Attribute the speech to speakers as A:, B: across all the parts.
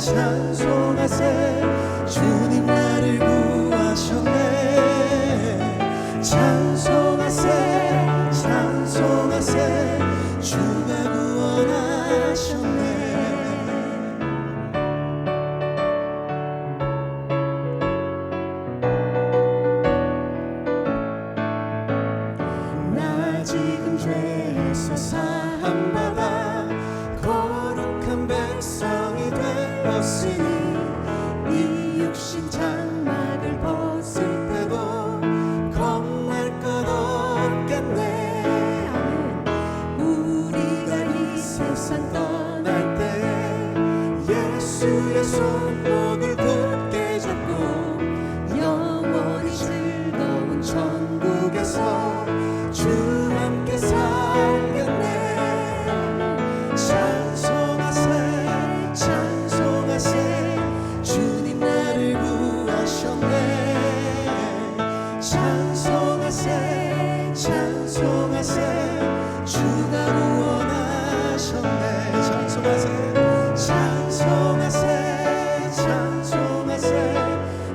A: 찬송하세 주님 나를 구하셨네 찬송하세 찬송하세 주가 구원하셨네 나 지금 죄에서 사함받아 거룩한 백성이 되었으니 이 육신 장막을 벗을 때도 겁날 것 없겠네 우리가 이 세상 떠날 때 예수의 손목을 굳게 잡고 영원히 즐거운 천국에서 주와 함께 살겠네 찬송하세 찬송하세 주님 나를 구하셨네 찬송하세 찬송하세 주가 구원하셨네 찬송하세 찬송하세 찬송하세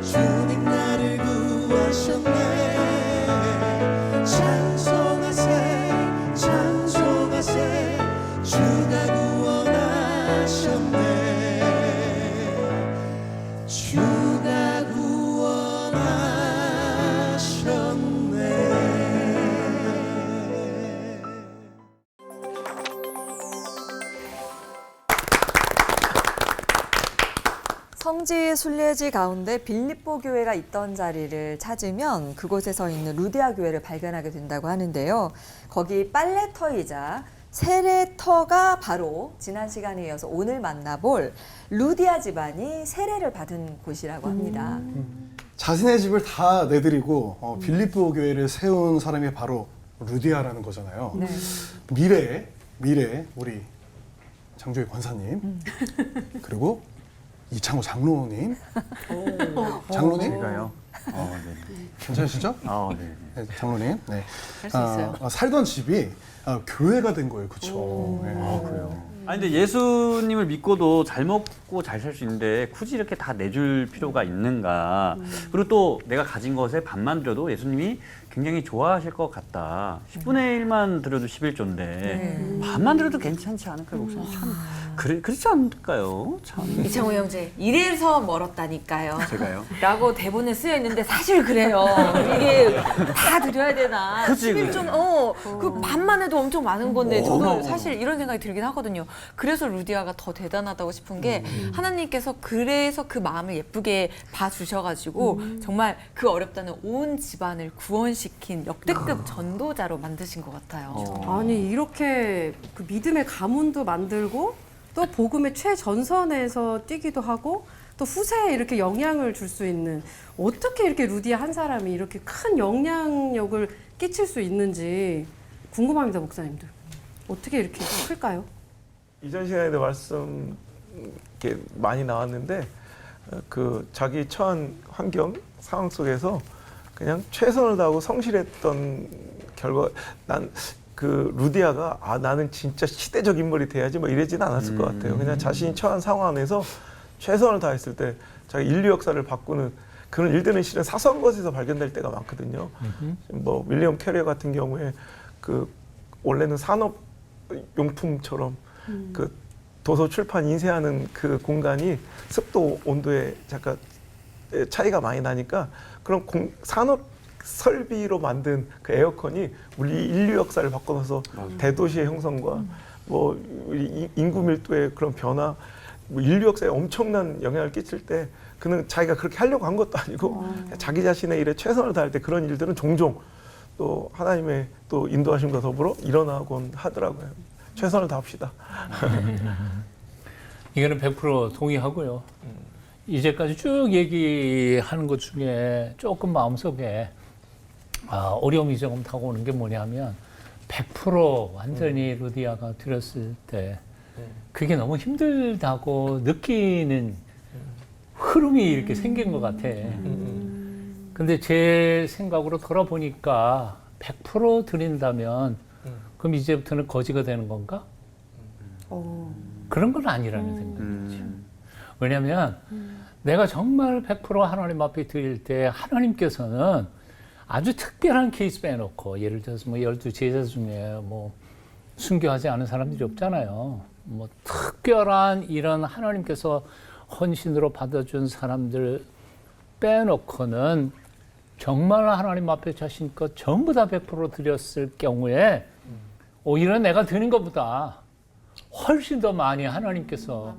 A: 주님 나를 구하셨네 찬송하세 찬송하세 주가 구원하셨네 주가 구원하셨네
B: 성지 순례지 가운데 빌립보 교회가 있던 자리를 찾으면 그곳에 있는 루디아 교회를 발견하게 된다고 하는데요. 거기 빨래터이자 세례터가 바로 지난 시간에 이어서 오늘 만나볼 루디아 집안이 세례를 받은 곳이라고 합니다.
C: 자신의 집을 다 내드리고 빌립보 교회를 세운 사람이 바로 루디아라는 거잖아요.
B: 네.
C: 미래 우리 장조희 권사님 그리고 이창호 장로님 장로님
D: 제가요?
C: 네. 괜찮으시죠?
D: 네.
C: 네, 장로님 네.
E: 할 수 있어요.
C: 살던 집이 교회가 된 거예요. 그렇죠. 네.
D: 그래요. 아니 근데 예수님을 믿고도 잘 먹고 잘 살 수 있는데 굳이 이렇게 다 내줄 필요가 있는가? 그리고 또 내가 가진 것에 반만 드려도 예수님이 굉장히 좋아하실 것 같다. 10분의 1만 드려도 11조인데 반만 드려도 괜찮지 않을까요, 목사님? 참 그렇지 않을까요? 참.
E: 이창호 형제 이래서 멀었다니까요.
D: 제가요?
E: 라고 대본에 쓰여 있는데 사실 그래요. 이게 다 드려야 되나?
D: 그치,
E: 11조, 그 반만 해도 엄청 많은 건데 저도
D: 어마어마하고.
E: 사실 이런 생각이 들긴 하거든요. 그래서 루디아가 더 대단하다고 싶은 게 하나님께서 그래서 그 마음을 예쁘게 봐주셔가지고 정말 그 어렵다는 온 집안을 구원시킨 역대급 전도자로 만드신 것 같아요.
F: 아니 이렇게 그 믿음의 가문도 만들고 또 복음의 최전선에서 뛰기도 하고 또 후세에 이렇게 영향을 줄 수 있는 어떻게 이렇게 루디아 한 사람이 이렇게 큰 영향력을 끼칠 수 있는지 궁금합니다, 목사님들. 어떻게 이렇게 클까요?
G: 이전 시간에도 말씀 이렇게 많이 나왔는데 그 자기 처한 환경 상황 속에서 그냥 최선을 다하고 성실했던 결과 난 그 루디아가 나는 진짜 시대적 인물이 돼야지 뭐 이러지는 않았을 것 같아요. 그냥 자신이 처한 상황 안에서 최선을 다했을 때 자기 인류 역사를 바꾸는 그런 일들은 실은 사소한 것에서 발견될 때가 많거든요. 뭐 윌리엄 캐리어 같은 경우에 그 원래는 산업용품처럼 그 도서 출판 인쇄하는 그 공간이 습도 온도에 잠깐 차이가 많이 나니까 그런 산업 설비로 만든 그 에어컨이 우리 인류 역사를 바꿔놔서 대도시의 형성과 뭐 우리 인구 밀도의 그런 변화, 뭐 인류 역사에 엄청난 영향을 끼칠 때 그는 자기가 그렇게 하려고 한 것도 아니고 자기 자신의 일에 최선을 다할 때 그런 일들은 종종 또 하나님의 또 인도하심과 더불어 일어나곤 하더라고요. 최선을 다합시다.
H: 이거는 100% 동의하고요. 이제까지 쭉 얘기하는 것 중에 조금 마음속에 어려움이 조금 다가오는 게 뭐냐면 100% 완전히 루디아가 들었을 때 그게 너무 힘들다고 느끼는 흐름이 이렇게 생긴 것 같아. 근데 제 생각으로 돌아보니까 100% 드린다면 그럼 이제부터는 거지가 되는 건가? 그런 건 아니라는 생각이죠. 왜냐하면 내가 정말 100% 하나님 앞에 드릴 때 하나님께서는 아주 특별한 케이스 빼놓고 예를 들어서 뭐 12제자 중에 뭐 순교하지 않은 사람들이 없잖아요. 뭐 특별한 이런 하나님께서 헌신으로 받아준 사람들 빼놓고는 정말 하나님 앞에 자신껏 전부 다 100% 드렸을 경우에 오히려 내가 드는 것보다 훨씬 더 많이 하나님께서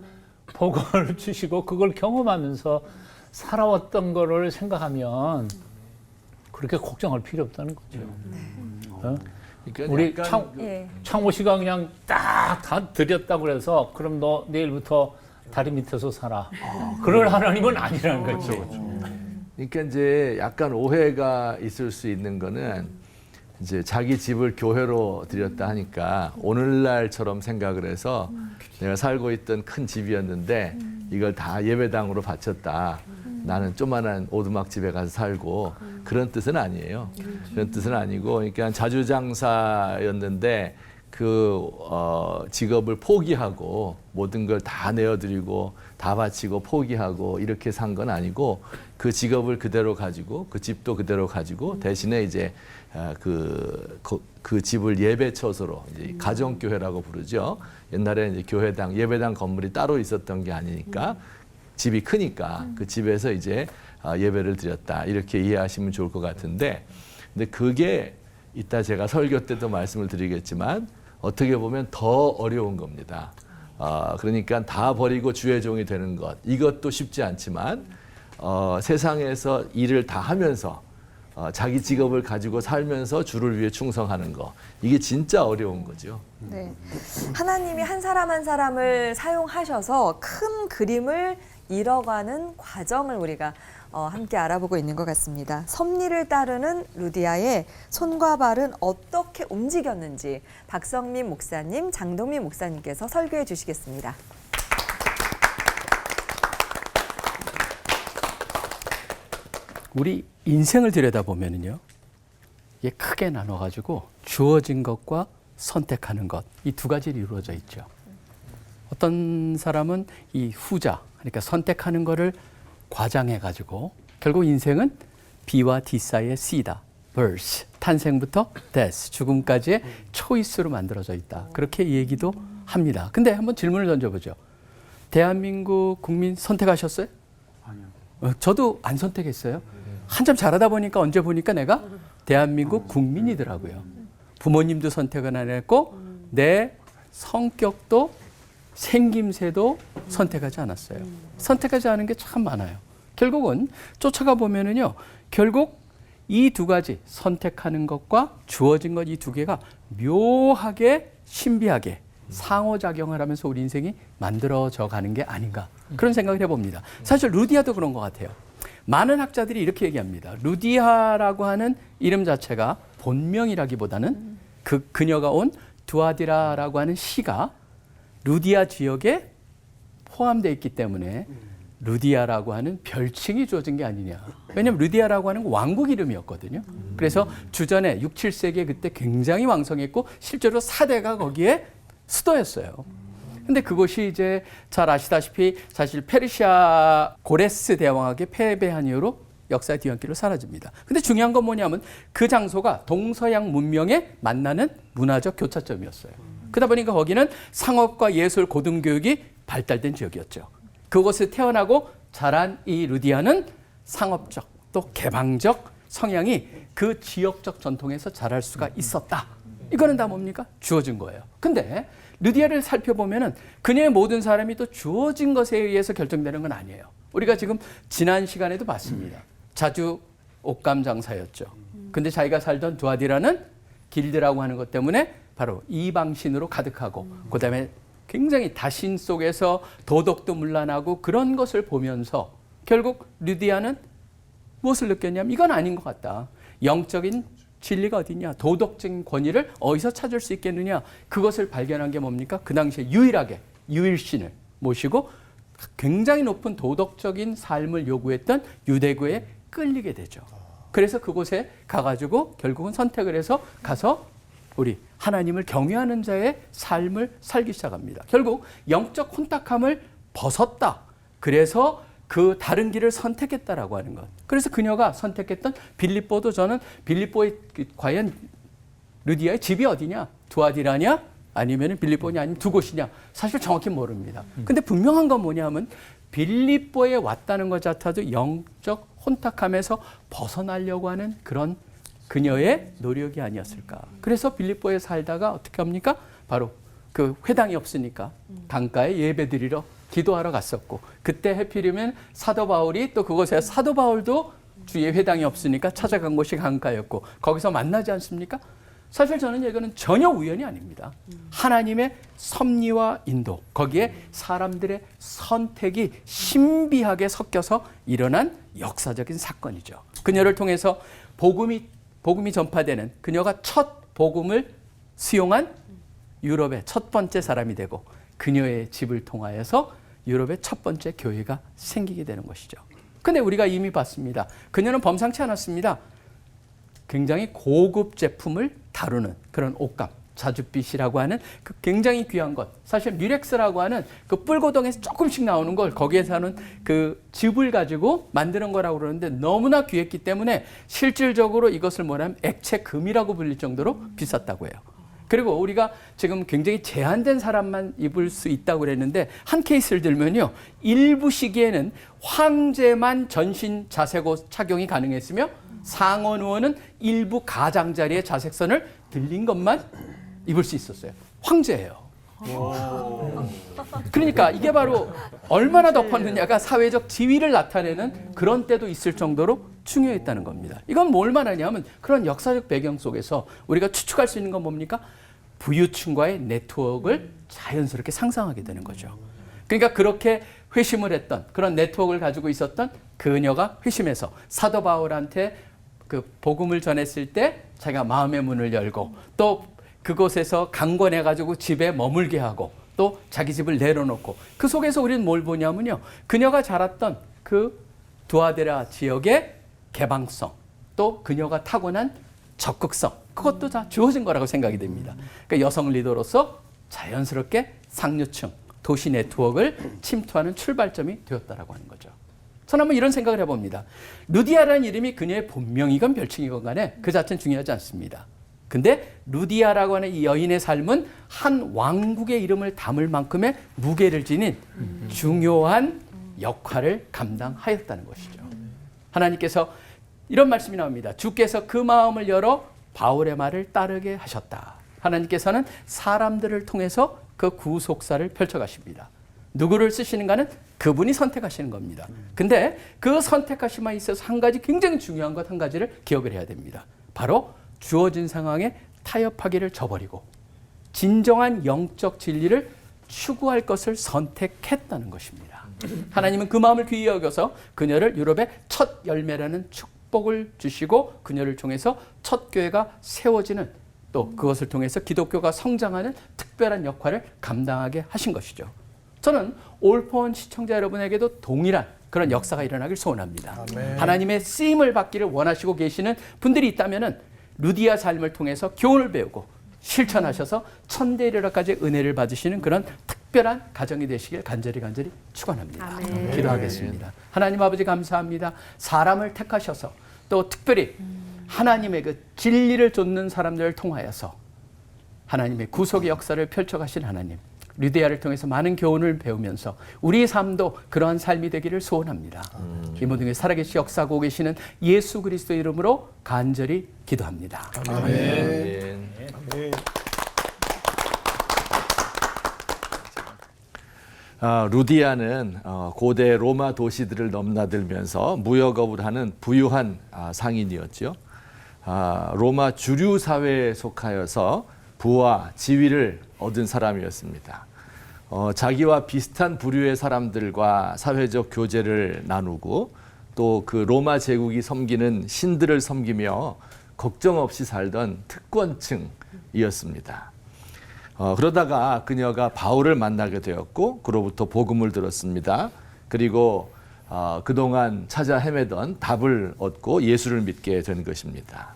H: 복을 주시고 그걸 경험하면서 살아왔던 거를 생각하면 그렇게 걱정할 필요 없다는 거죠. 어?
I: 그러니까
H: 우리
I: 약간
H: 창호 씨가 그냥 딱 다 드렸다고 그래서 그럼 너 내일부터 다리 밑에서 살아. 그럴 하나님은 아니라는 거죠.
I: 그러니까 이제 약간 오해가 있을 수 있는 거는 이제 자기 집을 교회로 드렸다 하니까 오늘날처럼 생각을 해서 내가 살고 있던 큰 집이었는데 이걸 다 예배당으로 바쳤다. 나는 조만한 오두막집에 가서 살고 그런 뜻은 아니에요. 그런 뜻은 아니고 그러니까 자주장사였는데 그 직업을 포기하고 모든 걸 다 내어드리고 다 바치고 포기하고 이렇게 산 건 아니고 그 직업을 그대로 가지고 그 집도 그대로 가지고 대신에 이제 그 집을 예배처소로 이제 가정교회라고 부르죠. 옛날에 이제 교회당 예배당 건물이 따로 있었던 게 아니니까 집이 크니까 그 집에서 이제 예배를 드렸다 이렇게 이해하시면 좋을 것 같은데 근데 그게 이따 제가 설교 때도 말씀을 드리겠지만 어떻게 보면 더 어려운 겁니다. 그러니까 다 버리고 주의 종이 되는 것 이것도 쉽지 않지만 세상에서 일을 다 하면서 자기 직업을 가지고 살면서 주를 위해 충성하는 거 이게 진짜 어려운 거죠.
B: 네. 하나님이 한 사람 한 사람을 사용하셔서 큰 그림을 이뤄가는 과정을 우리가 함께 알아보고 있는 것 같습니다. 섭리를 따르는 루디아의 손과 발은 어떻게 움직였는지 박성민 목사님, 장동민 목사님께서 설교해 주시겠습니다.
J: 우리 인생을 들여다보면요, 이게 크게 나눠가지고 주어진 것과 선택하는 것, 이 두 가지로 이루어져 있죠. 어떤 사람은 이 후자, 그러니까 선택하는 거를 과장해가지고 결국 인생은 B와 D 사이의 C다. birth, 탄생부터 death, 죽음까지의 초이스로 만들어져 있다. 그렇게 얘기도 합니다. 근데 한번 질문을 던져보죠. 대한민국 국민 선택하셨어요? 아니요. 저도 안 선택했어요. 한참 자라다 보니까 언제 보니까 내가 대한민국 국민이더라고요. 부모님도 선택은 안 했고 내 성격도 생김새도 선택하지 않았어요. 선택하지 않은 게 참 많아요. 결국은 쫓아가 보면은요, 결국 이 두 가지 선택하는 것과 주어진 것 이 두 개가 묘하게 신비하게 상호작용을 하면서 우리 인생이 만들어져 가는 게 아닌가 그런 생각을 해봅니다. 사실 루디아도 그런 것 같아요. 많은 학자들이 이렇게 얘기합니다. 루디아라고 하는 이름 자체가 본명이라기보다는 그녀가 온 두아디라라고 하는 시가 루디아 지역에 포함되어 있기 때문에 루디아라고 하는 별칭이 주어진 게 아니냐. 왜냐하면 루디아라고 하는 왕국 이름이었거든요. 그래서 주전에 6, 7세기에 그때 굉장히 왕성했고 실제로 4대가 거기에 수도였어요. 근데 그곳이 이제 잘 아시다시피 사실 페르시아 고레스 대왕에게 패배한 이후로 역사의 뒤안길로 사라집니다. 근데 중요한 건 뭐냐면 그 장소가 동서양 문명에 만나는 문화적 교차점이었어요. 그러다 보니까 거기는 상업과 예술, 고등교육이 발달된 지역이었죠. 그곳에 태어나고 자란 이 루디아는 상업적 또 개방적 성향이 그 지역적 전통에서 자랄 수가 있었다. 이거는 다 뭡니까? 주어진 거예요. 근데 루디아를 살펴보면은 그녀의 모든 사람이 또 주어진 것에 의해서 결정되는 건 아니에요. 우리가 지금 지난 시간에도 봤습니다. 자주 옷감 장사였죠. 근데 자기가 살던 두아디라는 길드라고 하는 것 때문에 바로 이방신으로 가득하고 그다음에 굉장히 다신 속에서 도덕도 문란하고 그런 것을 보면서 결국 루디아는 무엇을 느꼈냐면 이건 아닌 것 같다. 영적인 진리가 어디냐? 도덕적인 권위를 어디서 찾을 수 있겠느냐? 그것을 발견한 게 뭡니까? 그 당시에 유일하게 유일신을 모시고 굉장히 높은 도덕적인 삶을 요구했던 유대교에 끌리게 되죠. 그래서 그곳에 가가지고 결국은 선택을 해서 가서 우리 하나님을 경외하는 자의 삶을 살기 시작합니다. 결국 영적 혼탁함을 벗었다. 그래서 그 다른 길을 선택했다라고 하는 것. 그래서 그녀가 선택했던 빌립보도 저는 빌립보의 과연 루디아의 집이 어디냐? 두아디라냐? 아니면 빌립보냐? 아니면 두 곳이냐? 사실 정확히 모릅니다. 근데 분명한 건 뭐냐면 빌립보에 왔다는 것 자체도 영적 혼탁함에서 벗어나려고 하는 그런 그녀의 노력이 아니었을까. 그래서 빌립보에 살다가 어떻게 합니까? 바로 그 회당이 없으니까 강가에 예배드리러 기도하러 갔었고, 그때 해필이면 사도 바울이 또 그곳에 사도 바울도 주위에 회당이 없으니까 찾아간 곳이 강가였고 거기서 만나지 않습니까? 사실 저는 이거는 전혀 우연이 아닙니다. 하나님의 섭리와 인도, 거기에 사람들의 선택이 신비하게 섞여서 일어난 역사적인 사건이죠. 그녀를 통해서 복음이 전파되는, 그녀가 첫 복음을 수용한 유럽의 첫 번째 사람이 되고 그녀의 집을 통하여서 유럽의 첫 번째 교회가 생기게 되는 것이죠. 근데 우리가 이미 봤습니다. 그녀는 범상치 않았습니다. 굉장히 고급 제품을 다루는 그런 옷감, 자줏빛이라고 하는 그 굉장히 귀한 것, 사실 뮤렉스라고 하는 그 뿔고동에서 조금씩 나오는 걸 거기에 사는 그 즙을 가지고 만드는 거라고 그러는데 너무나 귀했기 때문에 실질적으로 이것을 뭐냐면 액체 금이라고 불릴 정도로 비쌌다고 해요. 그리고 우리가 지금 굉장히 제한된 사람만 입을 수 있다고 그랬는데 한 케이스를 들면요, 일부 시기에는 황제만 전신 자색옷 착용이 가능했으며 상원 의원은 일부 가장자리의 자색선을 들린 것만 입을 수 있었어요. 황제예요. 그러니까 이게 바로 얼마나 덮었느냐가 사회적 지위를 나타내는 그런 때도 있을 정도로 중요했다는 겁니다. 이건 뭘 말하냐면 그런 역사적 배경 속에서 우리가 추측할 수 있는 건 뭡니까? 부유층과의 네트워크를 자연스럽게 상상하게 되는 거죠. 그러니까 그렇게 회심을 했던 그런 네트워크를 가지고 있었던 그녀가 회심해서 사도 바울한테 그 복음을 전했을 때 자기가 마음의 문을 열고 또 그곳에서 강권해 가지고 집에 머물게 하고 또 자기 집을 내려놓고 그 속에서 우리는 뭘 보냐면요, 그녀가 자랐던 그 두아데라 지역의 개방성, 또 그녀가 타고난 적극성, 그것도 다 주어진 거라고 생각이 됩니다. 그러니까 여성 리더로서 자연스럽게 상류층, 도시 네트워크를 침투하는 출발점이 되었다라고 하는 거죠. 저는 한번 이런 생각을 해봅니다. 루디아라는 이름이 그녀의 본명이건 별칭이건 간에 그 자체는 중요하지 않습니다. 근데 루디아라고 하는 이 여인의 삶은 한 왕국의 이름을 담을 만큼의 무게를 지닌 중요한 역할을 감당하였다는 것이죠. 하나님께서 이런 말씀이 나옵니다. 주께서 그 마음을 열어 바울의 말을 따르게 하셨다. 하나님께서는 사람들을 통해서 그 구속사를 펼쳐가십니다. 누구를 쓰시는가는 그분이 선택하시는 겁니다. 근데 그 선택하심에 있어서 한 가지 굉장히 중요한 것 한 가지를 기억을 해야 됩니다. 바로 주어진 상황에 타협하기를 저버리고 진정한 영적 진리를 추구할 것을 선택했다는 것입니다. 하나님은 그 마음을 귀히 여겨서 그녀를 유럽의 첫 열매라는 축복을 주시고 그녀를 통해서 첫 교회가 세워지는, 또 그것을 통해서 기독교가 성장하는 특별한 역할을 감당하게 하신 것이죠. 저는 올폰 시청자 여러분에게도 동일한 그런 역사가 일어나길 소원합니다.
C: 아멘.
J: 하나님의 쓰임을 받기를 원하시고 계시는 분들이 있다면 루디아 삶을 통해서 교훈을 배우고 실천하셔서 천대 이르러까지 은혜를 받으시는 그런 특별한 가정이 되시길 간절히 축원합니다.
F: 아멘.
J: 기도하겠습니다. 하나님 아버지 감사합니다. 사람을 택하셔서 또 특별히 하나님의 그 진리를 좇는 사람들을 통하여서 하나님의 구속의 역사를 펼쳐가신 하나님, 루디아를 통해서 많은 교훈을 배우면서 우리의 삶도 그러한 삶이 되기를 소원합니다. 이 모든 게 살아계시 역사하고 계시는 예수 그리스도 이름으로 간절히 기도합니다.
G: 아멘.
I: 루디아는 고대 로마 도시들을 넘나들면서 무역업을 하는 부유한 상인이었죠. 로마 주류 사회에 속하여서 부와 지위를 얻은 사람이었습니다. 자기와 비슷한 부류의 사람들과 사회적 교제를 나누고 또 그 로마 제국이 섬기는 신들을 섬기며 걱정 없이 살던 특권층이었습니다. 그러다가 그녀가 바울을 만나게 되었고 그로부터 복음을 들었습니다. 그리고 그동안 찾아 헤매던 답을 얻고 예수를 믿게 된 것입니다.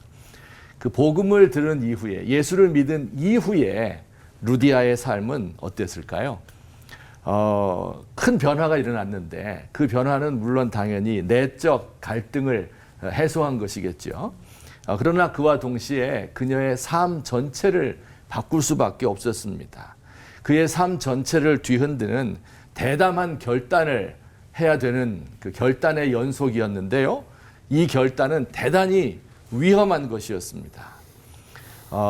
I: 그 복음을 들은 이후에, 예수를 믿은 이후에 루디아의 삶은 어땠을까요? 큰 변화가 일어났는데 그 변화는 물론 당연히 내적 갈등을 해소한 것이겠죠. 그러나 그와 동시에 그녀의 삶 전체를 바꿀 수밖에 없었습니다. 그의 삶 전체를 뒤흔드는 대담한 결단을 해야 되는 그 결단의 연속이었는데요. 이 결단은 대단히 위험한 것이었습니다.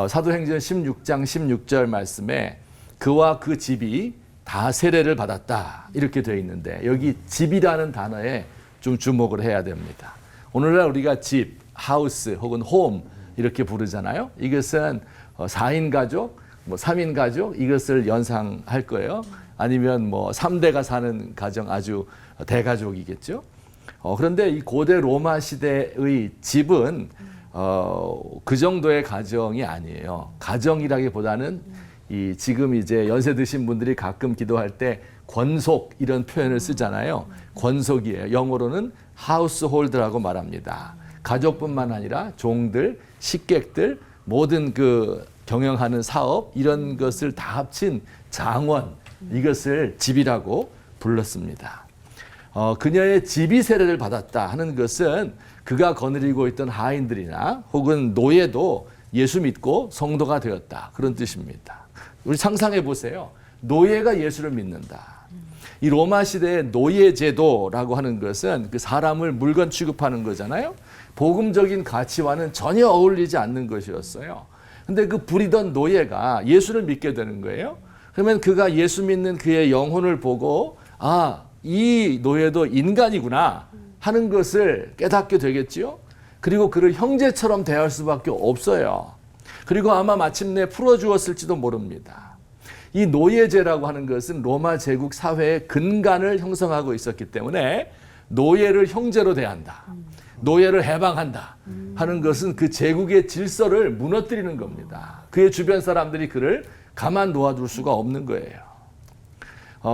I: 사도행전 16장 16절 말씀에 그와 그 집이 다 세례를 받았다 이렇게 되어 있는데 여기 집이라는 단어에 좀 주목을 해야 됩니다. 오늘날 우리가 집, 하우스 혹은 홈 이렇게 부르잖아요. 이것은 4인 가족, 뭐 3인 가족 이것을 연상할 거예요. 아니면 뭐 3대가 사는 가정 아주 대가족이겠죠. 그런데 이 고대 로마 시대의 집은 그 정도의 가정이 아니에요. 가정이라기보다는 이 지금 이제 연세 드신 분들이 가끔 기도할 때 권속 이런 표현을 쓰잖아요. 권속이에요. 영어로는 하우스홀드라고 말합니다. 가족뿐만 아니라 종들, 식객들, 모든 그 경영하는 사업 이런 것을 다 합친 장원 이것을 집이라고 불렀습니다. 그녀의 집이 세례를 받았다 하는 것은 그가 거느리고 있던 하인들이나 혹은 노예도 예수 믿고 성도가 되었다 그런 뜻입니다. 우리 상상해 보세요. 노예가 예수를 믿는다. 이 로마 시대의 노예 제도라고 하는 것은 그 사람을 물건 취급하는 거잖아요. 복음적인 가치와는 전혀 어울리지 않는 것이었어요. 근데 그 부리던 노예가 예수를 믿게 되는 거예요. 그러면 그가 예수 믿는 그의 영혼을 보고 이 노예도 인간이구나 하는 것을 깨닫게 되겠지요. 그리고 그를 형제처럼 대할 수밖에 없어요. 그리고 아마 마침내 풀어주었을지도 모릅니다. 이 노예제라고 하는 것은 로마 제국 사회의 근간을 형성하고 있었기 때문에 노예를 형제로 대한다. 노예를 해방한다 하는 것은 그 제국의 질서를 무너뜨리는 겁니다. 그의 주변 사람들이 그를 가만 놓아둘 수가 없는 거예요.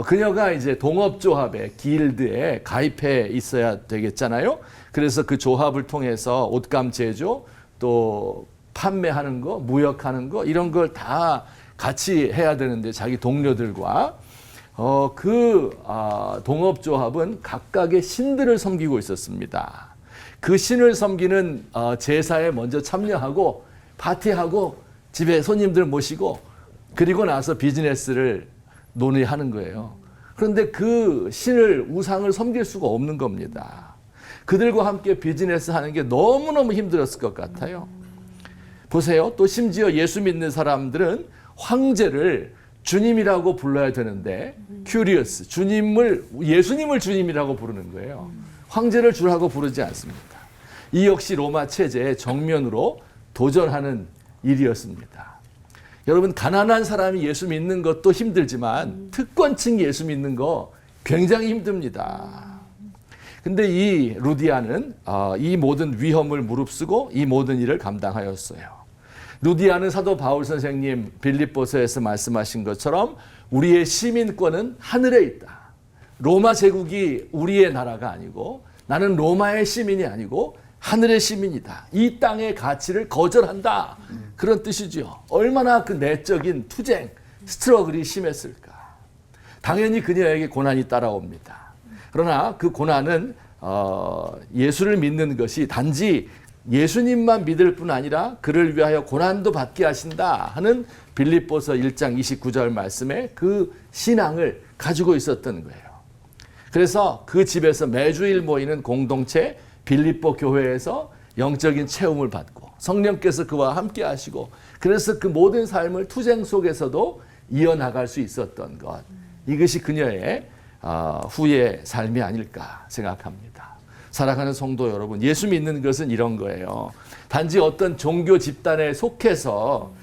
I: 그녀가 이제 동업조합의 길드에 가입해 있어야 되겠잖아요. 그래서 그 조합을 통해서 옷감 제조, 또 판매하는 거, 무역하는 거 이런 걸 다 같이 해야 되는데 자기 동료들과 동업조합은 각각의 신들을 섬기고 있었습니다. 그 신을 섬기는 제사에 먼저 참여하고 파티하고 집에 손님들 모시고 그리고 나서 비즈니스를 논의하는 거예요. 그런데 그 신을 우상을 섬길 수가 없는 겁니다. 그들과 함께 비즈니스 하는 게 너무너무 힘들었을 것 같아요. 보세요. 또 심지어 예수 믿는 사람들은 황제를 주님이라고 불러야 되는데 큐리어스, 예수님을 주님이라고 부르는 거예요. 황제를 주라고 부르지 않습니다. 이 역시 로마 체제의 정면으로 도전하는 일이었습니다. 여러분 가난한 사람이 예수 믿는 것도 힘들지만 특권층이 예수 믿는 거 굉장히 힘듭니다. 근데 이 루디아는 이 모든 위험을 무릅쓰고 이 모든 일을 감당하였어요. 루디아는 사도 바울 선생님 빌립보서에서 말씀하신 것처럼 우리의 시민권은 하늘에 있다. 로마 제국이 우리의 나라가 아니고 나는 로마의 시민이 아니고 하늘의 시민이다. 이 땅의 가치를 거절한다. 그런 뜻이죠. 얼마나 그 내적인 투쟁, 스트러글이 심했을까. 당연히 그녀에게 고난이 따라옵니다. 그러나 그 고난은 예수를 믿는 것이 단지 예수님만 믿을 뿐 아니라 그를 위하여 고난도 받게 하신다 하는 빌립보서 1장 29절 말씀에 그 신앙을 가지고 있었던 거예요. 그래서 그 집에서 매주일 모이는 공동체 빌립보 교회에서 영적인 체험을 받고 성령께서 그와 함께 하시고 그래서 그 모든 삶을 투쟁 속에서도 이어나갈 수 있었던 것. 이것이 그녀의 후의 삶이 아닐까 생각합니다. 사랑하는 성도 여러분, 예수 믿는 것은 이런 거예요. 단지 어떤 종교 집단에 속해서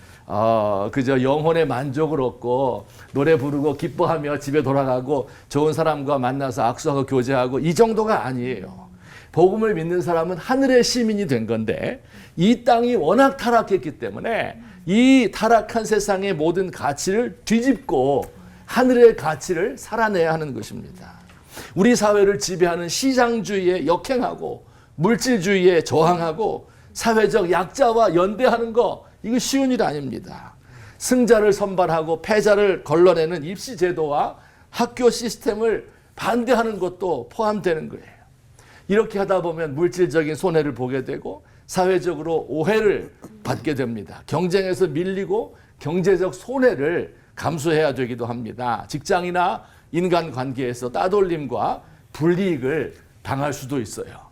I: 그저 영혼의 만족을 얻고 노래 부르고 기뻐하며 집에 돌아가고 좋은 사람과 만나서 악수하고 교제하고 이 정도가 아니에요. 복음을 믿는 사람은 하늘의 시민이 된 건데 이 땅이 워낙 타락했기 때문에 이 타락한 세상의 모든 가치를 뒤집고 하늘의 가치를 살아내야 하는 것입니다. 우리 사회를 지배하는 시장주의에 역행하고 물질주의에 저항하고 사회적 약자와 연대하는 거 이거 쉬운 일 아닙니다. 승자를 선발하고 패자를 걸러내는 입시제도와 학교 시스템을 반대하는 것도 포함되는 거예요. 이렇게 하다 보면 물질적인 손해를 보게 되고 사회적으로 오해를 받게 됩니다. 경쟁에서 밀리고 경제적 손해를 감수해야 되기도 합니다. 직장이나 인간관계에서 따돌림과 불이익을 당할 수도 있어요.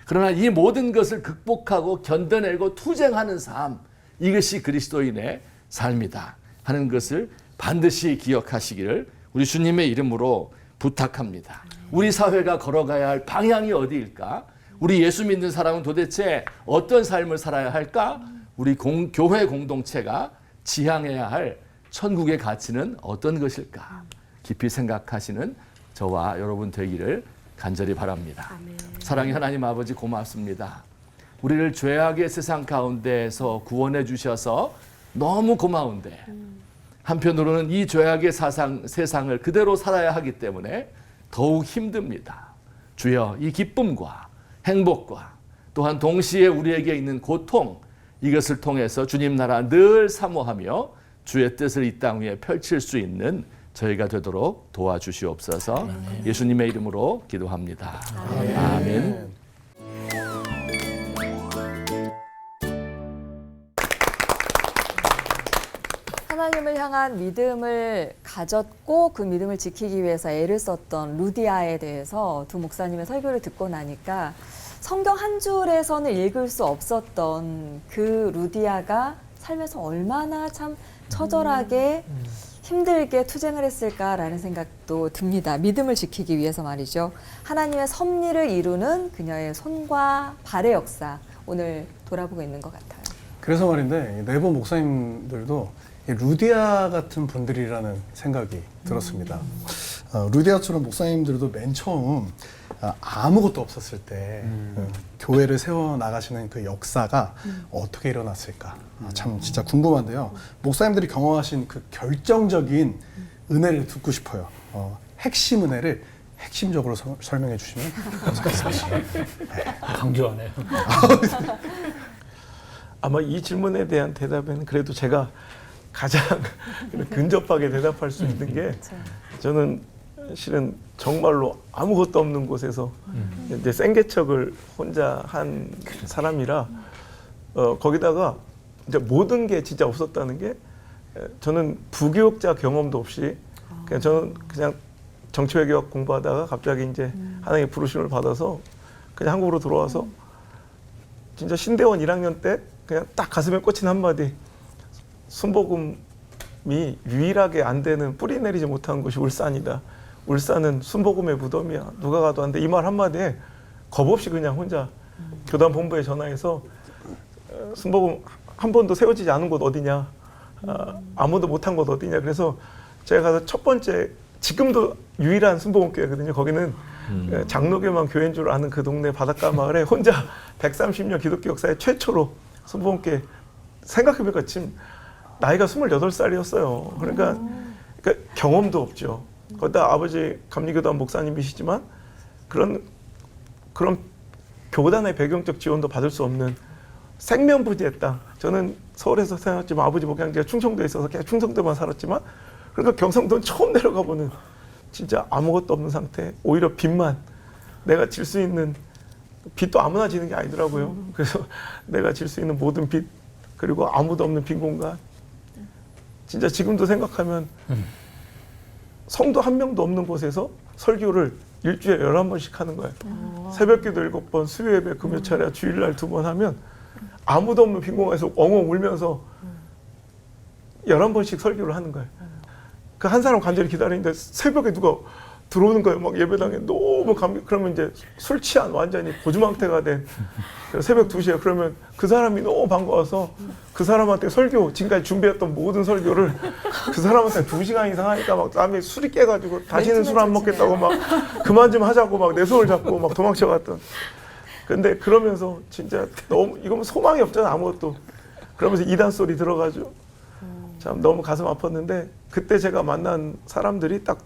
I: 그러나 이 모든 것을 극복하고 견뎌내고 투쟁하는 삶, 이것이 그리스도인의 삶이다 하는 것을 반드시 기억하시기를 우리 주님의 이름으로 부탁합니다. 우리 사회가 걸어가야 할 방향이 어디일까? 우리 예수 믿는 사람은 도대체 어떤 삶을 살아야 할까? 우리 교회 공동체가 지향해야 할 천국의 가치는 어떤 것일까? 깊이 생각하시는 저와 여러분 되기를 간절히 바랍니다. 사랑의 하나님 아버지 고맙습니다. 우리를 죄악의 세상 가운데에서 구원해 주셔서 너무 고마운데 한편으로는 이 죄악의 세상을 그대로 살아야 하기 때문에 더욱 힘듭니다. 주여, 이 기쁨과 행복과 또한 동시에 우리에게 있는 고통, 이것을 통해서 주님 나라 늘 사모하며 주의 뜻을 이 땅 위에 펼칠 수 있는 저희가 되도록 도와주시옵소서. 예수님의 이름으로 기도합니다. 아멘.
B: 하나님을 향한 믿음을 가졌고 그 믿음을 지키기 위해서 애를 썼던 루디아에 대해서 두 목사님의 설교를 듣고 나니까 성경 한 줄에서는 읽을 수 없었던 그 루디아가 삶에서 얼마나 참 처절하게 힘들게 투쟁을 했을까라는 생각도 듭니다. 믿음을 지키기 위해서 말이죠. 하나님의 섭리를 이루는 그녀의 손과 발의 역사, 오늘 돌아보고 있는 것 같아요.
C: 그래서 말인데 네버 목사님들도 이 루디아 같은 분들이라는 생각이 들었습니다. 루디아처럼 목사님들도 맨 처음 아무것도 없었을 때 교회를 세워나가시는 그 역사가 어떻게 일어났을까 참 진짜 궁금한데요. 목사님들이 경험하신 그 결정적인 은혜를 듣고 싶어요. 핵심 은혜를 핵심적으로 설명해 주시면 감사하겠습니다.
H: 강조하네요.
G: 아마 이 질문에 대한 대답에는 그래도 제가 가장 근접하게 대답할 수 있는 게 저는 실은 정말로 아무것도 없는 곳에서 이제 생계척을 혼자 한 사람이라 거기다가 이제 모든 게 진짜 없었다는 게 저는 부교육자 경험도 없이 그냥 저는 그냥 정치외교학 공부하다가 갑자기 이제 하나님의 부르심을 받아서 그냥 한국으로 들어와서 진짜 신대원 1학년 때 그냥 딱 가슴에 꽂힌 한마디, 순복음이 유일하게 안 되는 뿌리 내리지 못한 곳이 울산이다. 울산은 순복음의 무덤이야. 누가 가도 안 돼. 이 말 한마디에 겁 없이 그냥 혼자 교단 본부에 전화해서 순복음 한 번도 세워지지 않은 곳 어디냐, 아무도 못한 곳 어디냐. 그래서 제가 가서 첫 번째, 지금도 유일한 순복음 교회거든요. 거기는 장로교만 교회인 줄 아는 그 동네 바닷가 마을에 혼자 130년 기독교 역사에 최초로 순복음 교회, 생각해보니까 지금 나이가 28살이었어요. 그러니까 경험도 없죠. 거기다 아버지 감리교단 목사님이시지만 그런 교단의 배경적 지원도 받을 수 없는 생면부지의 땅. 저는 서울에서 태어났지만 아버지 목양지가 충청도에 있어서 계속 충청도만 살았지만, 그러니까 경상도는 처음 내려가 보는 진짜 아무것도 없는 상태. 오히려 빚만, 내가 질 수 있는 빚도 아무나 지는 게 아니더라고요. 그래서 내가 질 수 있는 모든 빚, 그리고 아무도 없는 빈 공간. 진짜 지금도 생각하면 성도 한 명도 없는 곳에서 설교를 일주일에 11번씩 하는 거예요. 새벽기도 7번, 수요예배, 금요차례, 주일날 2번 하면 아무도 없는 빈 공간에서 엉엉 울면서 11번씩 설교를 하는 거예요. 그 한 사람 간절히 기다리는데 새벽에 누가 들어오는 거예요. 막 예배당에 너무 그러면 이제 술 취한 완전히 고주망태가 된 새벽 2시에 그러면 그 사람이 너무 반가워서 그 사람한테 설교, 지금까지 준비했던 모든 설교를 그 사람한테 2시간 이상 하니까 막 남이 술이 깨가지고 다시는 술 안 먹겠다고 막 그만 좀 하자고 막 내 손을 잡고 막 도망쳐갔던. 근데 그러면서 진짜 너무 이거면 소망이 없잖아, 아무것도. 그러면서 이단 소리 들어가지고 참 너무 가슴 아팠는데, 그때 제가 만난 사람들이 딱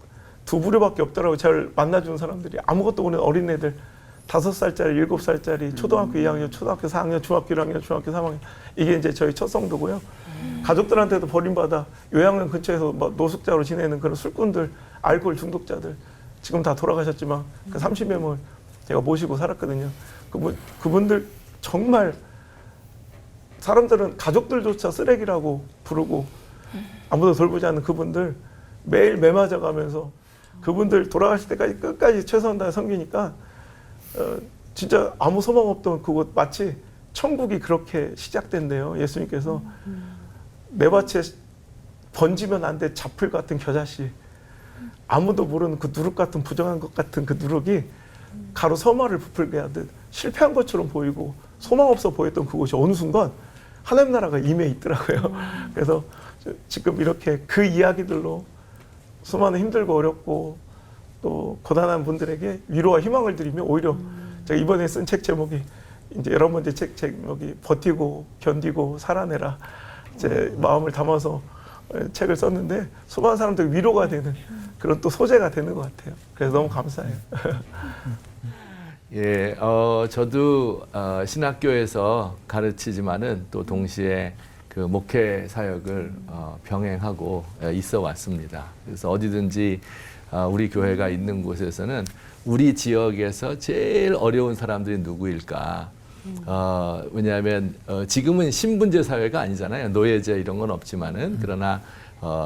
G: 2부류밖에 없더라고요. 잘 만나주는 사람들이. 아무것도 모르는 어린애들 5살짜리, 7살짜리, 초등학교 2학년, 초등학교 4학년, 중학교 1학년, 중학교 3학년. 이게 이제 저희 첫 성도고요. 가족들한테도 버림받아 요양원 근처에서 막 노숙자로 지내는 그런 술꾼들, 알코올 중독자들 지금 다 돌아가셨지만 그 30명을 제가 모시고 살았거든요. 그분들 정말 사람들은 가족들조차 쓰레기라고 부르고 아무도 돌보지 않는 그분들 매일 매맞아가면서 그분들 돌아가실 때까지 끝까지 최선을 다해 섬기니까 진짜 아무 소망 없던 그곳 마치 천국이 그렇게 시작된대요. 예수님께서 내 밭에 번지면 안 돼 잡풀 같은 겨자씨, 아무도 모르는 그 누룩 같은 부정한 것 같은 그 누룩이 가로 서마를 부풀게 하듯 실패한 것처럼 보이고 소망 없어 보였던 그곳이 어느 순간 하나님 나라가 임해 있더라고요. 그래서 지금 이렇게 그 이야기들로 수많은 힘들고 어렵고 또 고단한 분들에게 위로와 희망을 드리며 오히려 제가 이번에 쓴 책 제목이 이제 여러 번째 책 제목이 버티고 견디고 살아내라 제 마음을 담아서 책을 썼는데 수많은 사람들 위로가 되는 그런 또 소재가 되는 것 같아요. 그래서 너무 감사해요.
I: 예, 저도 신학교에서 가르치지만은 또 동시에 그 목회 사역을 병행하고 있어 왔습니다. 그래서 어디든지 우리 교회가 있는 곳에서는 우리 지역에서 제일 어려운 사람들이 누구일까? 왜냐하면 지금은 신분제 사회가 아니잖아요. 노예제 이런 건 없지만은 그러나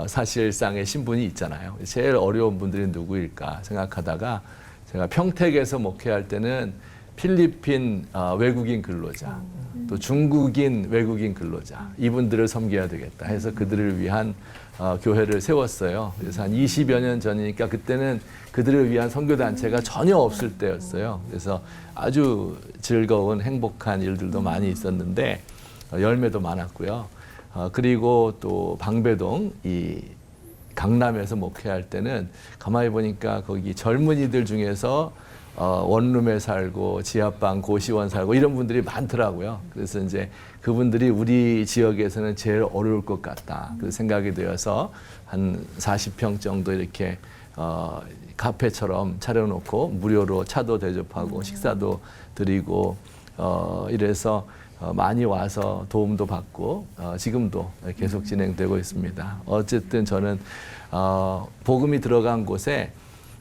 I: 사실상의 신분이 있잖아요. 제일 어려운 분들이 누구일까 생각하다가 제가 평택에서 목회할 때는 필리핀 외국인 근로자, 또 중국인 외국인 근로자 이분들을 섬겨야 되겠다 해서 그들을 위한 교회를 세웠어요. 그래서 한 20여 년 전이니까 그때는 그들을 위한 선교단체가 전혀 없을 때였어요. 그래서 아주 즐거운 행복한 일들도 많이 있었는데 열매도 많았고요. 그리고 또 방배동 이 강남에서 목회할 때는 가만히 보니까 거기 젊은이들 중에서 원룸에 살고 지하방 고시원 살고 이런 분들이 많더라고요. 그래서 이제 그분들이 우리 지역에서는 제일 어려울 것 같다. 그 생각이 되어서 한 40평 정도 이렇게 카페처럼 차려놓고 무료로 차도 대접하고 식사도 드리고 이래서 많이 와서 도움도 받고 지금도 계속 진행되고 있습니다. 어쨌든 저는 복음이 들어간 곳에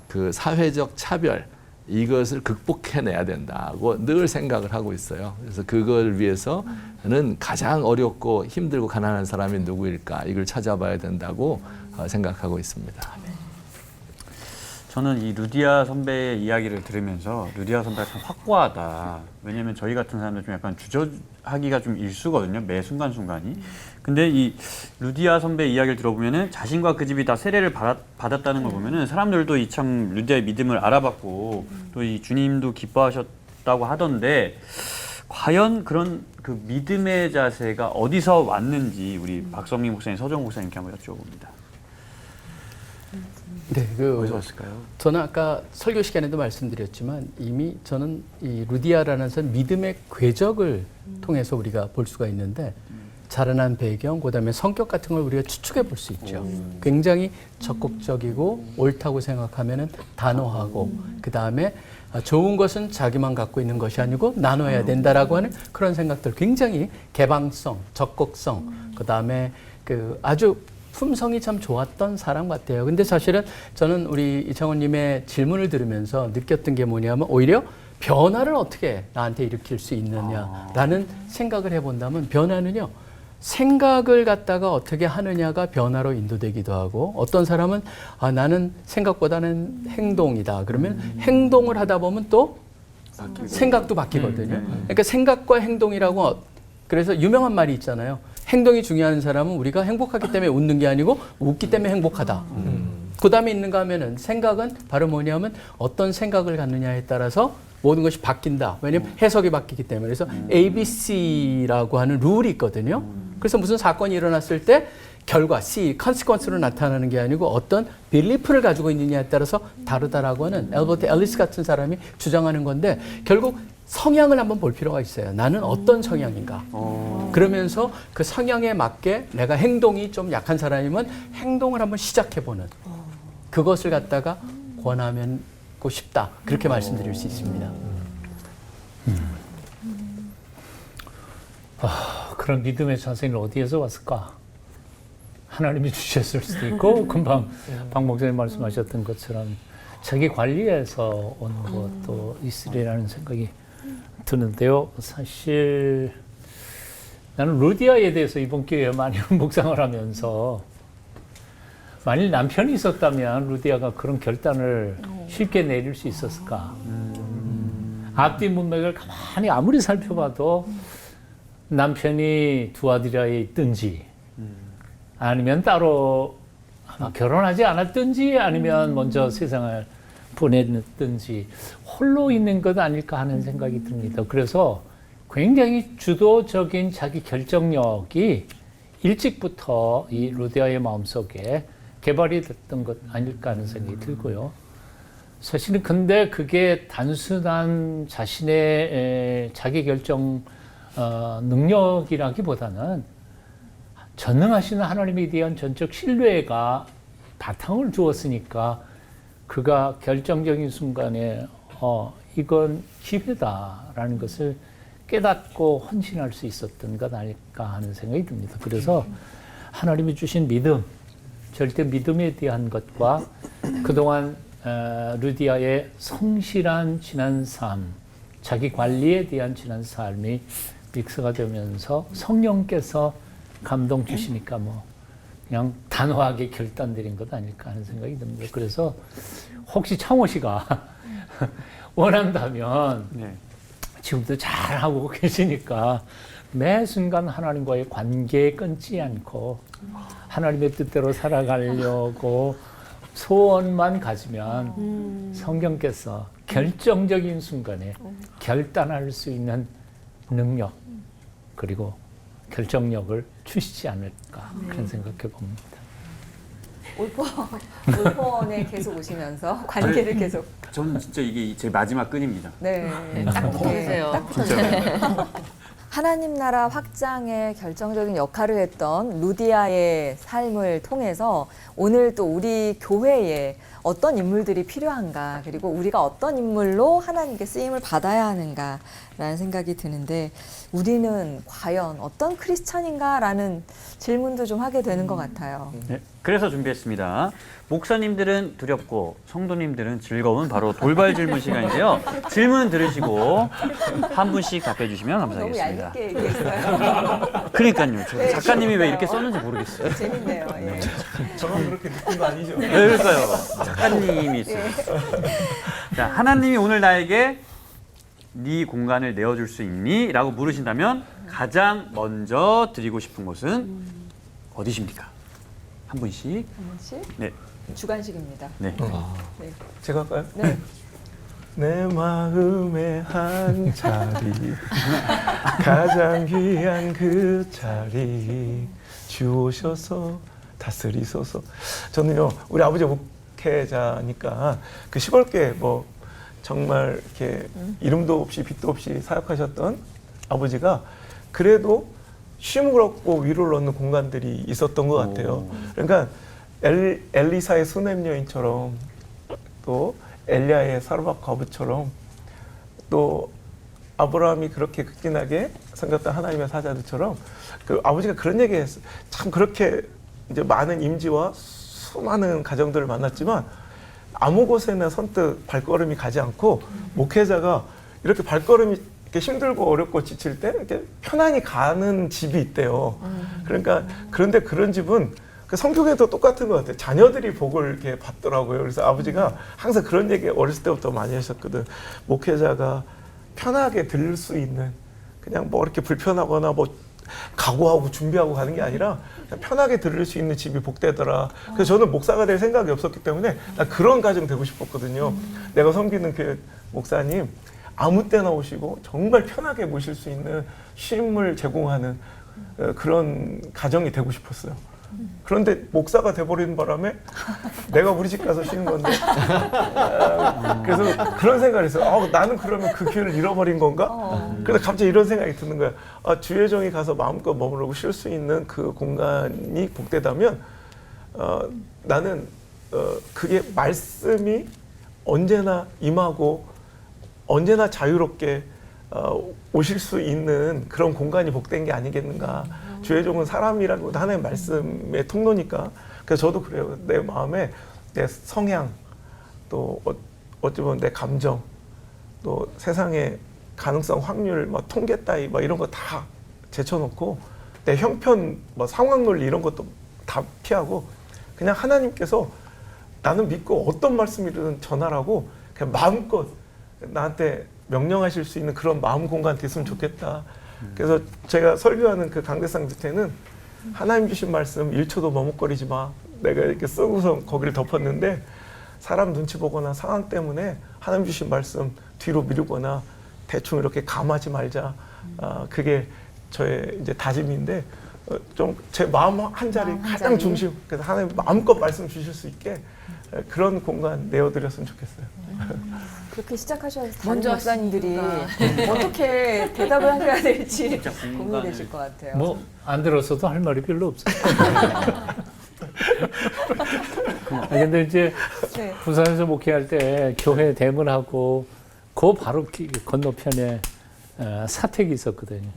I: 그 사회적 차별 이것을 극복해내야 된다고 늘 생각을 하고 있어요. 그래서 그걸 위해서는 가장 어렵고 힘들고 가난한 사람이 누구일까 이걸 찾아봐야 된다고 생각하고 있습니다.
D: 저는 이 루디아 선배의 이야기를 들으면서 루디아 선배가 참 확고하다. 왜냐하면 저희 같은 사람들 좀 약간 주저하기가 좀 일수거든요. 매 순간순간이. 근데 이 루디아 선배 이야기를 들어보면은 자신과 그 집이 다 세례를 받았다는 걸 보면은 사람들도 이 참 루디아의 믿음을 알아봤고 또 이 주님도 기뻐하셨다고 하던데 과연 그런 그 믿음의 자세가 어디서 왔는지 우리 박성민 목사님, 서정 목사님께 한번 여쭤봅니다.
J: 네,
D: 어디서 왔을까요?
J: 저는 아까 설교 시간에도 말씀드렸지만 이미 저는 이 루디아라는 사람 믿음의 궤적을 통해서 우리가 볼 수가 있는데 자라난 배경, 그다음에 성격 같은 걸 우리가 추측해 볼 수 있죠. 굉장히 적극적이고 옳다고 생각하면은 단호하고 그다음에 좋은 것은 자기만 갖고 있는 것이 아니고 나눠야 된다라고 하는 그런 생각들 굉장히 개방성, 적극성, 그다음에 그 아주 품성이 참 좋았던 사람 같아요. 근데 사실은 저는 우리 이창호님의 질문을 들으면서 느꼈던 게 뭐냐면 오히려 변화를 어떻게 나한테 일으킬 수 있느냐라는 생각을 해본다면 변화는요. 생각을 갖다가 어떻게 하느냐가 변화로 인도되기도 하고 어떤 사람은 나는 생각보다는 행동이다. 그러면 행동을 하다 보면 또 생각도 바뀌거든요. 그러니까 생각과 행동이라고 그래서 유명한 말이 있잖아요. 행동이 중요한 사람은 우리가 행복하기 때문에 웃는 게 아니고 웃기 때문에 행복하다. 그 다음에 있는가 하면은 생각은 바로 뭐냐면 어떤 생각을 갖느냐에 따라서 모든 것이 바뀐다. 왜냐하면 해석이 바뀌기 때문에. 그래서 ABC라고 하는 룰이 있거든요. 그래서 무슨 사건이 일어났을 때 결과 C, consequence로 나타나는 게 아니고 어떤 belief를 가지고 있느냐에 따라서 다르다라고 하는 엘버트 앨리스 같은 사람이 주장하는 건데 결국 성향을 한번 볼 필요가 있어요. 나는 어떤 성향인가. 그러면서 그 성향에 맞게 내가 행동이 좀 약한 사람이면 행동을 한번 시작해보는 그것을 갖다가 권하고 싶다. 그렇게 말씀드릴 수 있습니다.
H: 그런 믿음의 자세는 어디에서 왔을까? 하나님이 주셨을 수도 있고 금방 박 목사님 말씀하셨던 것처럼 자기 관리에서 온 것도 있으리라는 생각이 드는데요. 사실 나는 루디아에 대해서 이번 기회에 많이 묵상을 하면서 만일 남편이 있었다면 루디아가 그런 결단을 쉽게 내릴 수 있었을까? 앞뒤 문맥을 가만히 아무리 살펴봐도 남편이 두아디라에 있든지 아니면 따로 아마 결혼하지 않았든지 아니면 먼저 세상을 보냈든지 홀로 있는 것 아닐까 하는 생각이 듭니다. 그래서 굉장히 주도적인 자기 결정력이 일찍부터 이 루디아의 마음속에 개발이 됐던 것 아닐까 하는 생각이 들고요. 사실은 근데 그게 단순한 자신의 자기 결정 능력이라기보다는 전능하시는 하나님에 대한 전적 신뢰가 바탕을 두었으니까 그가 결정적인 순간에 이건 기회다라는 것을 깨닫고 헌신할 수 있었던 것 아닐까 하는 생각이 듭니다. 그래서 하나님이 주신 믿음, 절대 믿음에 대한 것과 그동안 루디아의 성실한 지난 삶, 자기 관리에 대한 지난 삶이 믹스가 되면서 성령께서 감동 주시니까 뭐 그냥 단호하게 결단 내린 것 아닐까 하는 생각이 듭니다. 그래서 혹시 창호 씨가 원한다면
D: 네.
H: 지금도 잘하고 계시니까 매 순간 하나님과의 관계에 끊지 않고 하나님의 뜻대로 살아가려고 소원만 가지면 성경께서 결정적인 순간에 결단할 수 있는 능력 그리고 결정력을 주시지 않을까 그런 생각해 봅니다.
B: 올포원에 계속 오시면서 관계를 계속.
D: 저는 진짜 이게 제 마지막 끈입니다.
B: 네.
E: 딱 붙어주세요.
B: 딱 붙어주세요. 하나님 나라 확장에 결정적인 역할을 했던 루디아의 삶을 통해서 오늘 또 우리 교회에 어떤 인물들이 필요한가 그리고 우리가 어떤 인물로 하나님께 쓰임을 받아야 하는가라는 생각이 드는데 우리는 과연 어떤 크리스찬인가라는 질문도 좀 하게 되는 것 같아요.
D: 네, 그래서 준비했습니다. 목사님들은 두렵고 성도님들은 즐거운 바로 돌발 질문 시간인데요. 질문 들으시고 한 분씩 답해 주시면
B: 너무
D: 감사하겠습니다.
B: 얇게 얘기했어요.
D: 그러니까요. 저
B: 네,
D: 작가님이 왜 이렇게 썼는지 모르겠어요.
B: 재밌네요. 예.
G: 저만 그렇게 느낀 거 아니죠?
D: 네, 그러니까요. 작가님이 있어요. 자, 하나님이 오늘 나에게 네 공간을 내어줄 수 있니? 라고 물으신다면 가장 먼저 드리고 싶은 곳은 어디십니까? 한 분씩.
B: 한 번씩
D: 네.
B: 주관식입니다.
D: 네.
B: 네.
G: 제가 할까요?
B: 네.
G: 내 마음의 한 자리 가장 귀한 그 자리 주오셔서 다스리소서. 저는요 우리 아버지 목회자니까 그 시골교회 뭐 정말 이렇게 이름도 없이 빛도 없이 사역하셨던 아버지가 그래도 쉼을 얻고 위로를 얻는 공간들이 있었던 것 같아요. 그러니까 엘리사의 수냄 여인처럼 또 엘리야의 사르밧 과부처럼 또 아브라함이 그렇게 극진하게 섬겼던 하나님의 사자들처럼 그 아버지가 그런 얘기했어요. 참 그렇게 이제 많은 임지와 수많은 가정들을 만났지만 아무 곳에나 선뜻 발걸음이 가지 않고 목회자가 이렇게 발걸음이 이렇게 힘들고 어렵고 지칠 때 이렇게 편안히 가는 집이 있대요. 그러니까 그런데 그런 집은 그 성경에도 똑같은 것 같아요. 자녀들이 복을 이렇게 받더라고요. 그래서 아버지가 항상 그런 얘기 어렸을 때부터 많이 하셨거든. 목회자가 편하게 들을 수 있는 그냥 뭐 이렇게 불편하거나 뭐 각오하고 준비하고 가는 게 아니라 그냥 편하게 들을 수 있는 집이 복되더라. 그래서 저는 목사가 될 생각이 없었기 때문에 난 그런 가정 되고 싶었거든요. 내가 섬기는 그 목사님 아무 때나 오시고 정말 편하게 모실 수 있는 쉼을 제공하는 그런 가정이 되고 싶었어요. 그런데 목사가 돼버리는 바람에 내가 우리 집 가서 쉬는 건데 그래서 그런 생각을 했어요. 나는 그러면 그 기회를 잃어버린 건가? 그래서 갑자기 이런 생각이 드는 거야. 주의 종이 가서 마음껏 머무르고 쉴 수 있는 그 공간이 복되다면 나는 그게 말씀이 언제나 임하고 언제나 자유롭게 오실 수 있는 그런 공간이 복된 게 아니겠는가. 주의 종은 사람이라고 하나님의 말씀의 통로니까. 그래서 저도 그래요. 내 마음에 내 성향, 또 어찌 보면 내 감정, 또 세상의 가능성, 확률, 뭐 통계 따위 뭐 이런 거 다 제쳐놓고 내 형편, 뭐 상황 논리 이런 것도 다 피하고 그냥 하나님께서 나는 믿고 어떤 말씀이든 전하라고 그냥 마음껏 나한테 명령하실 수 있는 그런 마음 공간 됐으면 좋겠다. 그래서 제가 설교하는 그 강대상 밑에는 하나님 주신 말씀 1초도 머뭇거리지 마. 내가 이렇게 쓰고서 거기를 덮었는데 사람 눈치 보거나 상황 때문에 하나님 주신 말씀 뒤로 미루거나 대충 이렇게 감하지 말자. 그게 저의 이제 다짐인데 좀 제 마음 한 자리 가장 중심. 그래서 하나님 마음껏 말씀 주실 수 있게 그런 공간 내어드렸으면 좋겠어요.
B: 그렇게 시작하셔서 다른
E: 먼저
B: 목사님들이 어떻게 대답을 하셔야 될지 고민이 되실 것 같아요.
H: 뭐 안 들었어도 할 말이 별로 없어요. 근데 이제
B: 네.
H: 부산에서 목회할 때 교회 대문하고 그 바로 건너편에 사택이 있었거든요.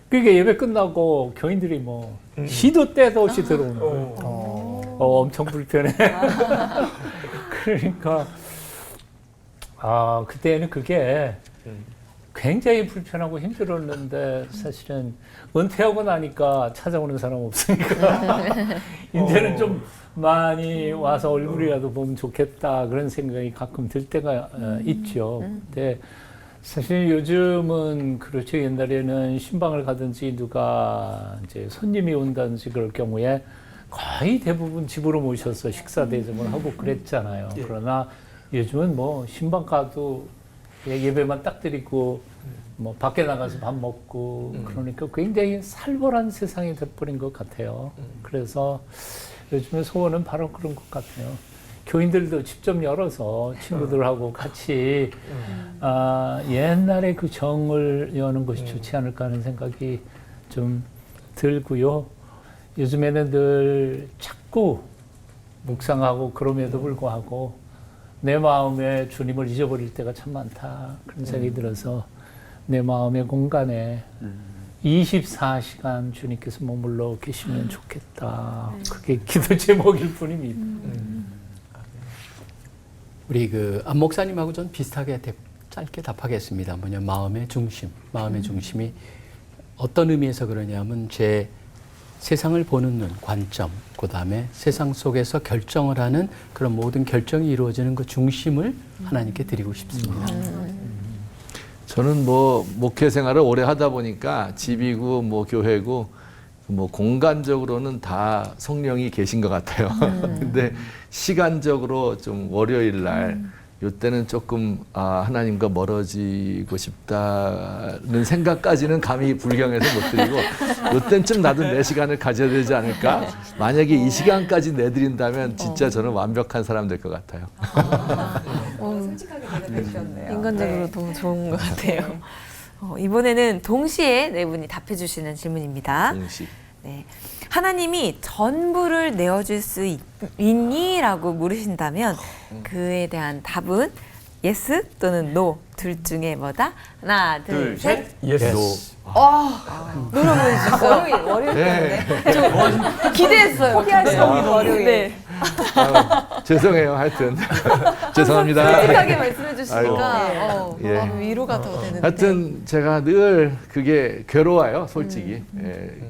H: 그러니까 예배 끝나고 교인들이 뭐 시도 때도 없이 들어오는 거예요. 엄청 불편해. 그러니까 그때는 그게 굉장히 불편하고 힘들었는데 사실은 은퇴하고 나니까 찾아오는 사람 없으니까 이제는 좀 많이 와서 얼굴이라도 보면 좋겠다 그런 생각이 가끔 들 때가 있죠. 근데 사실 요즘은 그렇죠. 옛날에는 신방을 가든지 누가 이제 손님이 온다든지 그럴 경우에 거의 대부분 집으로 모셔서 식사 대접을 하고 그랬잖아요. 그러나 요즘은 뭐 신방 가도 예배만 딱 드리고 뭐 밖에 나가서 밥 먹고 그러니까 굉장히 살벌한 세상이 돼버린 것 같아요. 그래서 요즘에 소원은 바로 그런 것 같아요. 교인들도 직접 열어서 친구들하고 같이 옛날에 그 정을 여는 것이 좋지 않을까 하는 생각이 좀 들고요. 요즘에는 늘 자꾸 묵상하고 그럼에도 불구하고 내 마음에 주님을 잊어버릴 때가 참 많다 그런 생각이 들어서 내 마음의 공간에 24시간 주님께서 머물러 계시면 좋겠다. 그게 기도 제목일 뿐입니다.
J: 우리 그 안 목사님하고 좀 비슷하게 짧게 답하겠습니다. 뭐냐 마음의 중심, 마음의 중심이 어떤 의미에서 그러냐면 제 세상을 보는 눈, 관점, 그 다음에 세상 속에서 결정을 하는 그런 모든 결정이 이루어지는 그 중심을 하나님께 드리고 싶습니다.
I: 저는 뭐 목회 생활을 오래 하다 보니까 집이고 뭐 교회고 뭐 공간적으로는 다 성령이 계신 것 같아요. 근데 시간적으로 좀 월요일 날 이때는 조금 하나님과 멀어지고 싶다는 생각까지는 감히 불경해서 못 드리고 이때쯤 나도 내 시간을 가져야 되지 않을까? 만약에 이 시간까지 내드린다면 진짜 저는 완벽한 사람 될 것 같아요.
B: 솔직하게 대답해 주셨네요.
E: 인간적으로 너무 좋은 것 같아요. 이번에는 동시에 네 분이 답해 주시는 질문입니다.
I: 동시.
E: 네. 하나님이 전부를 내어줄 수 있니? 라고 물으신다면 그에 대한 답은 yes 또는 no 둘 중에 뭐다? 하나, 둘, 셋.
G: 예스.
E: 노래 보여주셨어요.
B: 월요일
I: 네.
B: 때문에
E: 기대했어요.
B: 포기할 수 없는 월요일.
E: 네.
I: 죄송해요. 하여튼 죄송합니다.
E: 솔직하게 말씀해 주시니까
I: 예.
E: 위로가 더 되는데.
I: 하여튼 제가 늘 그게 괴로워요, 솔직히.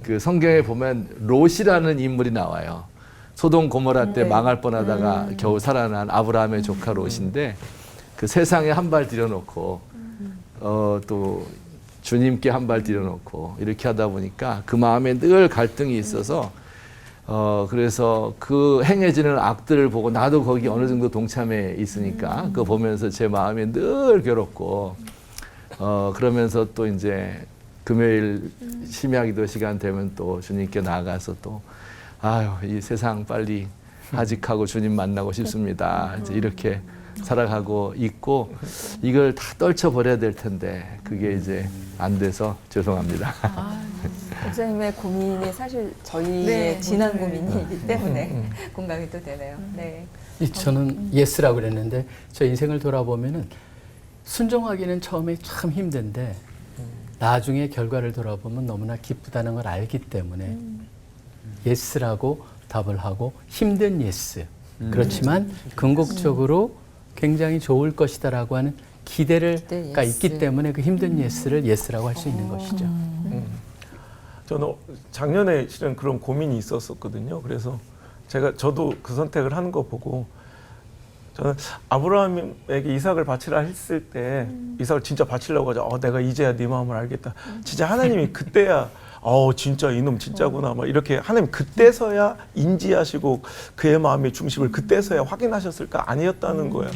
I: 그 성경에 보면 롯이라는 인물이 나와요. 소돔 고모라 때 망할 뻔하다가 겨우 살아난 아브라함의 조카 롯인데 그 세상에 한 발 들여놓고 또 주님께 한 발 들여놓고 이렇게 하다 보니까 그 마음에 늘 갈등이 있어서 그래서 그 행해지는 악들을 보고 나도 거기 어느 정도 동참해 있으니까 그거 보면서 제 마음이 늘 괴롭고 그러면서 또 이제 금요일 심야기도 시간 되면 또 주님께 나아가서 또 아유 이 세상 빨리 하직하고 주님 만나고 싶습니다. 이제 이렇게 살아가고 있고 이걸 다 떨쳐버려야 될 텐데 그게 이제 안 돼서 죄송합니다.
B: 목사님의 고민이 사실 저희의
E: 네,
B: 지난 고민이기 때문에 공감이 또 되네요. 네.
J: 저는 예스라고 그랬는데 저 인생을 돌아보면은 순종하기는 처음에 참 힘든데 나중에 결과를 돌아보면 너무나 기쁘다는 걸 알기 때문에 예스라고 답을 하고 힘든 예스. 그렇지만 궁극적으로 굉장히 좋을 것이다라고 하는 기대가 있기 때문에 그 힘든 예스를 예스라고 할 수 있는 것이죠.
G: 저는 작년에 실은 그런 고민이 있었었거든요. 그래서 저도 그 선택을 하는 거 보고 저는 아브라함에게 이삭을 바치라 했을 때 이삭을 진짜 바치려고 하자. 내가 이제야 네 마음을 알겠다. 진짜 하나님이 그때야 진짜 이놈 진짜구나. 막 이렇게 하나님 그때서야 인지하시고 그의 마음의 중심을 그때서야 확인하셨을까? 아니었다는 거예요.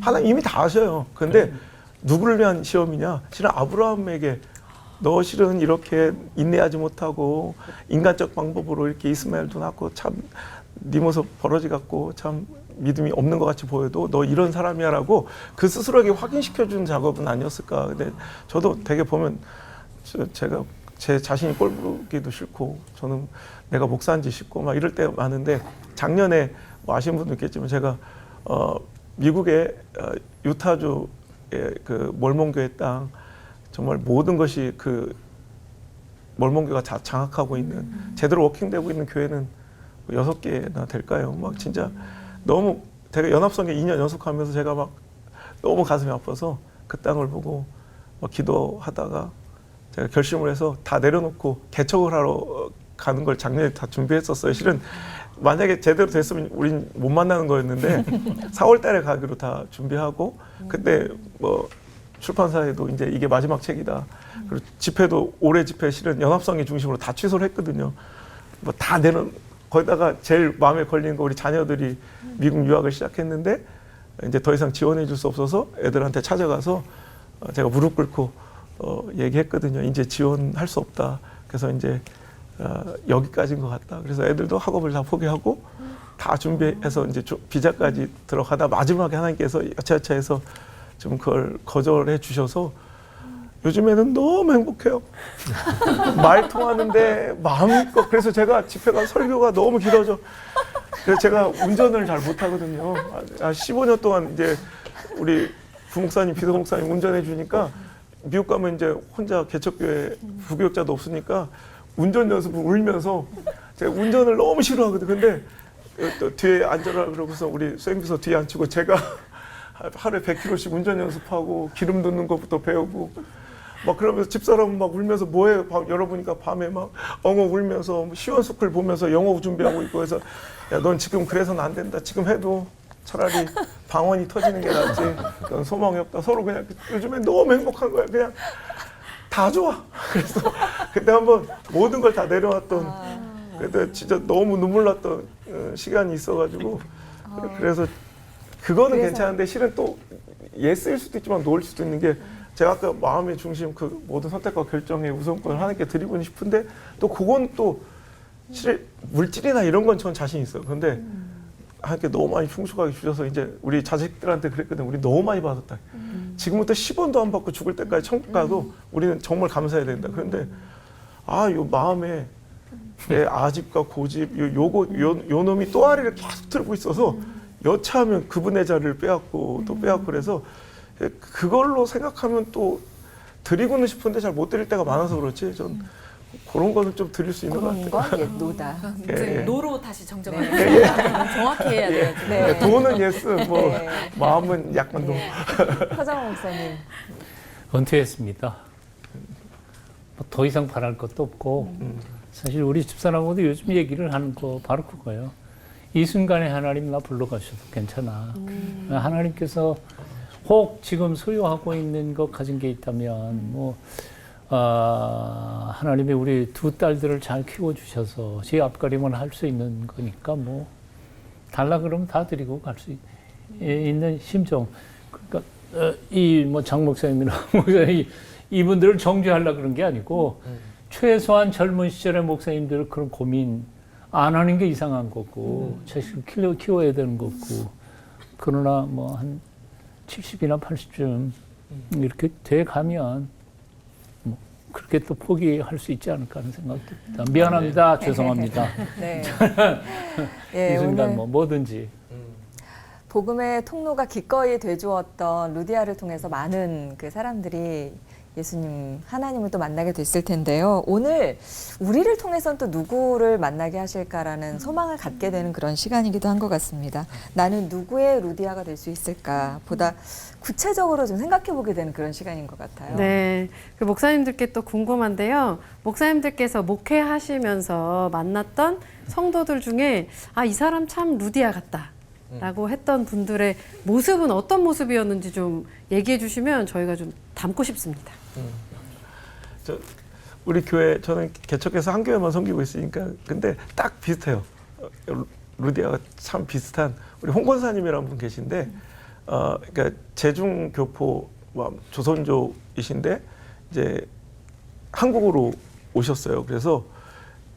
G: 하나님 이미 다 아셔요. 근데 누구를 위한 시험이냐? 실은 아브라함에게 너 실은 이렇게 인내하지 못하고 인간적 방법으로 이렇게 이스마엘도 낳고 참 네 모습 버러지 같고 참 믿음이 없는 것 같이 보여도 너 이런 사람이야라고 그 스스로에게 확인시켜주는 작업은 아니었을까. 근데 저도 되게 보면 제가 제 자신이 꼴 보기도 싫고 저는 내가 목사인지 싶고 막 이럴 때 많은데 작년에 뭐 아시는 분도 있겠지만 제가 미국의 유타주의 그 몰몬교회 땅 정말 모든 것이 그 몰몬교가 장악하고 있는 제대로 워킹되고 있는 교회는 6개나 될까요? 막 진짜 너무 제가 연합성에 2년 연속하면서 제가 막 너무 가슴이 아파서 그 땅을 보고 막 기도하다가 제가 결심을 해서 다 내려놓고 개척을 하러 가는 걸 작년에 다 준비했었어요. 실은 만약에 제대로 됐으면 우린 못 만나는 거였는데 4월 달에 가기로 다 준비하고 그때 뭐 출판사에도 이제 이게 마지막 책이다. 그리고 집회도 올해 집회 실은 연합성의 중심으로 다 취소를 했거든요. 뭐 다 거기다가 제일 마음에 걸리는 거 우리 자녀들이 미국 유학을 시작했는데 이제 더 이상 지원해 줄 수 없어서 애들한테 찾아가서 제가 무릎 꿇고 얘기했거든요. 이제 지원할 수 없다. 그래서 이제 여기까지인 것 같다. 그래서 애들도 학업을 다 포기하고 다 준비해서 이제 비자까지 들어가다 마지막에 하나님께서 여차여차해서 좀 그걸 거절해 주셔서 요즘에는 너무 행복해요. 말 통하는데 마음껏. 그래서 제가 집회가 설교가 너무 길어져. 그래서 제가 운전을 잘 못하거든요. 15년 동안 이제 우리 부목사님, 비서목사님 운전해 주니까 미국 가면 이제 혼자 개척교회 부교육자도 없으니까 운전 연습을 울면서 제가 운전을 너무 싫어하거든요. 근데 또 뒤에 앉아라 그러고서 우리 수행비서 뒤에 앉히고 제가 하루에 100km씩 운전 연습하고 기름 넣는 것부터 배우고 막 그러면서 집사람은 막 울면서 뭐해 열어보니까 밤에 막 엉엉 울면서 시원스쿨 보면서 영어 준비하고 있고 해서 야, 넌 지금 그래서는 안 된다. 지금 해도 차라리 방언이 터지는 게 낫지. 넌 소망이 없다. 서로 그냥 요즘에 너무 행복한 거야. 그냥 다 좋아. 그래서 그때 한번 모든 걸 다 내려놨던 그때 진짜 너무 눈물 났던 시간이 있어가지고 그래서 그거는 괜찮은데 실은 또 예스일 수도 있지만 노일 수도 있는 게 제가 아까 마음의 중심 그 모든 선택과 결정의 우선권을 하나님께 드리고는 싶은데 또 그건 또 실은 물질이나 이런 건 전 자신 있어요. 그런데 하나님께 너무 많이 충실하게 주셔서 이제 우리 자식들한테 그랬거든요. 우리 너무 많이 받았다. 지금부터 10원도 안 받고 죽을 때까지 천국 가도 우리는 정말 감사해야 된다. 그런데 요 마음에 내 아집과 고집 요 놈이 또아리를 계속 들고 있어서 여차하면 그분의 자리를 빼앗고 또 빼앗고 그래서 그걸로 생각하면 또 드리고는 싶은데 잘 못 드릴 때가 많아서 그렇지 전 그런 거는 좀 드릴 수 있는 것 같아요.
B: 그런 거 노다.
G: 예.
E: 노로 다시 정정하겠습니다. 정확히 해야 돼요.
B: 네.
G: 돈은 예스, 뭐
B: 네.
G: 마음은 약간 노.
B: 서정호 목사님.
H: 은퇴했습니다. 더 이상 바랄 것도 없고 사실 우리 집사람하고도 요즘 얘기를 하는 거 바로 그거예요. 이 순간에 하나님 나 불러가셔도 괜찮아. 하나님께서 혹 지금 소유하고 있는 것 가진 게 있다면 하나님이 우리 두 딸들을 잘 키워주셔서 제 앞가림을 할 수 있는 거니까 달라 그러면 다 드리고 갈 수 있는 심정. 그러니까 이 장 목사님이나 목사님 이분들을 정죄하려고 그런 게 아니고 최소한 젊은 시절의 목사님들 그런 고민 안 하는 게 이상한 거고 자식을 키워야 되는 거고 그러나 한 70이나 80쯤 이렇게 돼 가면 그렇게 또 포기할 수 있지 않을까 하는 생각이 듭니다. 미안합니다. 죄송합니다.
B: 네.
H: 이 순간 뭐든지.
B: 복음의 통로가 기꺼이 돼주었던 루디아를 통해서 많은 그 사람들이 예수님, 하나님을 또 만나게 됐을 텐데요. 오늘 우리를 통해서는 또 누구를 만나게 하실까라는 소망을 갖게 되는 그런 시간이기도 한 것 같습니다. 나는 누구의 루디아가 될 수 있을까 보다 구체적으로 좀 생각해 보게 되는 그런 시간인 것 같아요.
F: 네, 그 목사님들께 또 궁금한데요. 목사님들께서 목회하시면서 만났던 성도들 중에 이 사람 참 루디아 같다 라고 했던 분들의 모습은 어떤 모습이었는지 좀 얘기해 주시면 저희가 좀 담고 싶습니다.
G: 우리 교회 저는 개척해서 한 교회만 섬기고 있으니까 근데 딱 비슷해요. 루디아가 참 비슷한 우리 홍 권사님이라는 분 계신데 그러니까 제중교포 조선족이신데 이제 한국으로 오셨어요. 그래서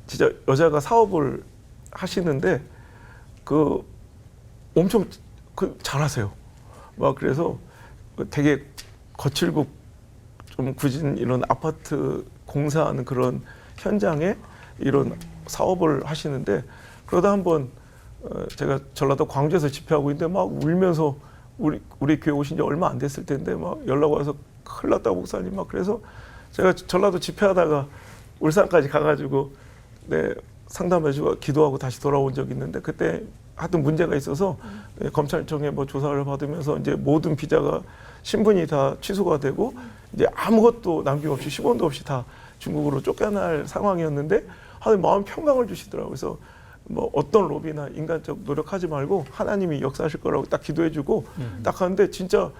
G: 진짜 여자가 사업을 하시는데 그 엄청 잘하세요. 막 그래서 되게 거칠고 좀 굳은 이런 아파트 공사하는 그런 현장에 이런 사업을 하시는데 그러다 한번 제가 전라도 광주에서 집회하고 있는데 막 울면서 우리 교회 오신 지 얼마 안 됐을 텐데 막 연락 와서 큰일 났다 목사님 막 그래서 제가 전라도 집회하다가 울산까지 가가지고 상담해주고 기도하고 다시 돌아온 적이 있는데 그때 하여튼 문제가 있어서 검찰청에 뭐 조사를 받으면서 이제 모든 비자가 신분이 다 취소가 되고 이제 아무것도 남김없이 10원도 없이 다 중국으로 쫓겨날 상황이었는데 하여튼 마음 평강을 주시더라고요. 그래서 뭐 어떤 로비나 인간적 노력하지 말고 하나님이 역사하실 거라고 딱 기도해주고 딱 하는데 진짜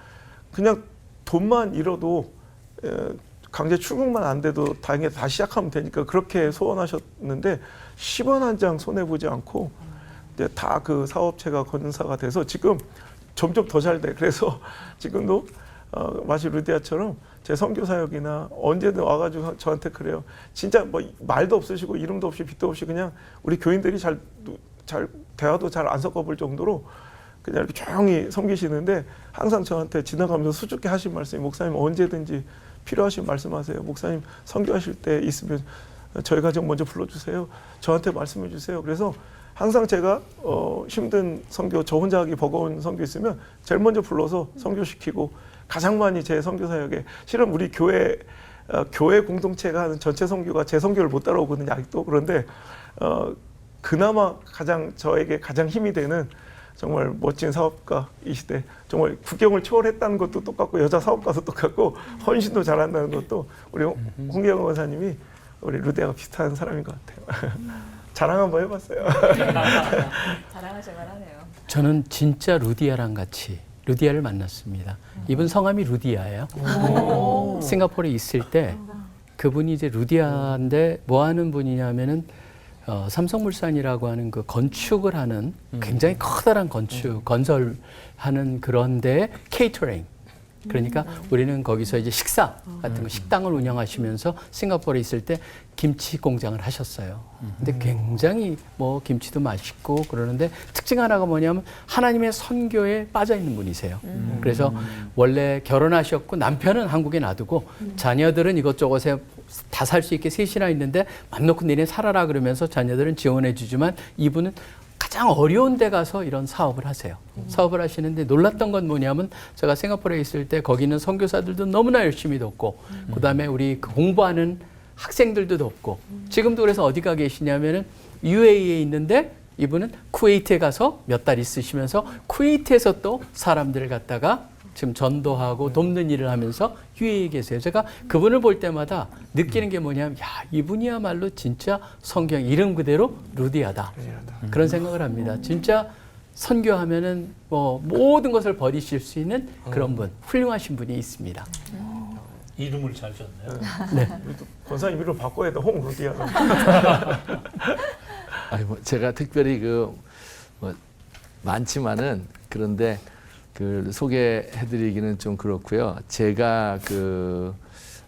G: 그냥 돈만 잃어도 강제 출국만 안 돼도 다행히 다시 시작하면 되니까 그렇게 소원하셨는데 10원 한 장 손해보지 않고 이제 다 그 사업체가 건사가 돼서 지금 점점 더 잘 돼. 그래서 지금도 마치 루디아처럼 제 선교 사역이나 언제든 와가지고 저한테 그래요. 진짜 뭐 말도 없으시고 이름도 없이 빛도 없이 그냥 우리 교인들이 잘 대화도 잘 안 섞어볼 정도로 그냥 이렇게 조용히 섬기시는데 항상 저한테 지나가면서 수줍게 하신 말씀이 목사님 언제든지 필요하신 말씀하세요. 목사님 선교하실 때 있으면 저희 가정 먼저 불러주세요. 저한테 말씀해 주세요. 그래서 항상 제가 힘든 선교, 저 혼자 하기 버거운 선교 있으면 제일 먼저 불러서 선교시키고 가장 많이 제 선교 사역에 실은 우리 교회 공동체가 하는 전체 선교가 제 선교를 못 따라오거든요. 아직도. 그런데 그나마 저에게 가장 힘이 되는 정말 멋진 사업가 이 시대 정말 국경을 초월했다는 것도 똑같고 여자 사업가도 똑같고 헌신도 잘한다는 것도 우리 홍경호 원사님이 우리 루디아가 비슷한 사람인 것 같아요. 자랑 한번 해봤어요.
B: 자랑하실 만하네요.
J: 저는 진짜 루디아랑 같이 루디아를 만났습니다. 이분 성함이 루디아예요. 싱가포르에 있을 때 그분이 이제 루디아인데 뭐 하는 분이냐면은 삼성물산이라고 하는 그 건축을 하는 굉장히 커다란 건설하는 그런데 케이터링. 그러니까 우리는 거기서 이제 식사 같은 거 식당을 운영하시면서 싱가포르에 있을 때 김치 공장을 하셨어요. 근데 굉장히 뭐 김치도 맛있고 그러는데 특징 하나가 뭐냐면 하나님의 선교에 빠져 있는 분이세요. 그래서 원래 결혼하셨고 남편은 한국에 놔두고 자녀들은 이것저것에 다 살 수 있게 셋이나 있는데 맘 놓고 니네 살아라 그러면서 자녀들은 지원해 주지만 이분은 가장 어려운 데 가서 이런 사업을 하세요. 사업을 하시는데 놀랐던 건 뭐냐면 제가 싱가포르에 있을 때 거기는 선교사들도 너무나 열심히 돕고 그다음에 우리 공부하는 학생들도 돕고 지금도 그래서 어디가 계시냐면은 UAE에 있는데 이분은 쿠웨이트에 가서 몇 달 있으시면서 쿠웨이트에서 또 사람들을 갖다가 지금 전도하고 돕는 일을 하면서 UAE에 계세요. 제가 그분을 볼 때마다 느끼는 게 뭐냐면 이분이야말로 진짜 성경 이름 그대로 루디아다. 그런 생각을 합니다. 진짜 선교하면은 뭐 모든 것을 버리실 수 있는 그런 분, 훌륭하신 분이 있습니다.
H: 이름을 잘 줬네요.
J: 네.
G: 권사님 이름 바꿔야 돼. 홍 루디아가.
I: 제가 특별히 뭐 많지만은 그런데 소개해드리기는 좀 그렇고요. 제가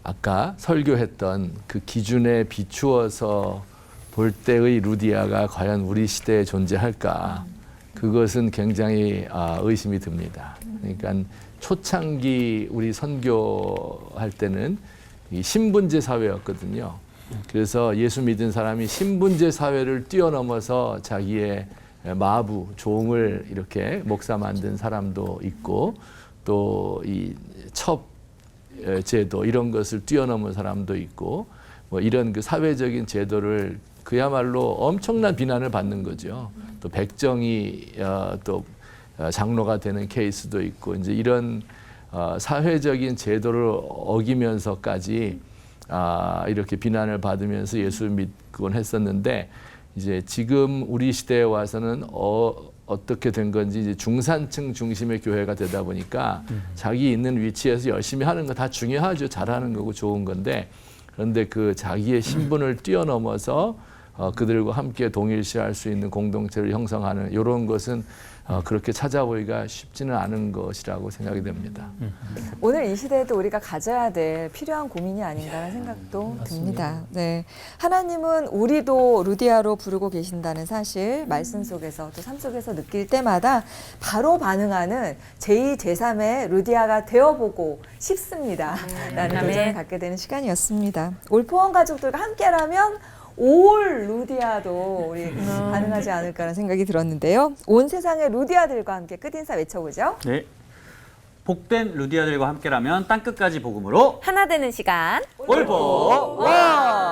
I: 아까 설교했던 그 기준에 비추어서 볼 때의 루디아가 과연 우리 시대에 존재할까? 그것은 굉장히 의심이 듭니다. 그러니까 초창기 우리 선교할 때는 이 신분제 사회였거든요. 그래서 예수 믿은 사람이 신분제 사회를 뛰어넘어서 자기의 마부 종을 이렇게 목사 만든 사람도 있고 또 이 첩 제도 이런 것을 뛰어넘은 사람도 있고 뭐 이런 그 사회적인 제도를 그야말로 엄청난 비난을 받는 거죠. 또 백정이 또 장로가 되는 케이스도 있고 이제 이런 사회적인 제도를 어기면서까지 이렇게 비난을 받으면서 예수 믿곤 했었는데 이제 지금 우리 시대에 와서는 어떻게 된 건지 이제 중산층 중심의 교회가 되다 보니까 자기 있는 위치에서 열심히 하는 거 다 중요하죠. 잘하는 거고 좋은 건데 그런데 그 자기의 신분을 뛰어넘어서 그들과 함께 동일시할 수 있는 공동체를 형성하는 이런 것은 그렇게 찾아보기가 쉽지는 않은 것이라고 생각이 됩니다.
B: 오늘 이 시대에도 우리가 가져야 될 필요한 고민이 아닌가라는 생각도 듭니다. 네, 하나님은 우리도 루디아로 부르고 계신다는 사실 말씀 속에서 또 삶 속에서 느낄 때마다 바로 반응하는 제2, 제3의 루디아가 되어보고 싶습니다. 라는 도전을 갖게 되는 시간이었습니다. 올포원 가족들과 함께라면 올 루디아도 우리 가능하지 않을까라는 생각이 들었는데요. 온 세상의 루디아들과 함께 끝인사 외쳐보죠.
D: 네. 복된 루디아들과 함께라면 땅끝까지 복음으로
E: 하나 되는 시간.
D: 올보 원!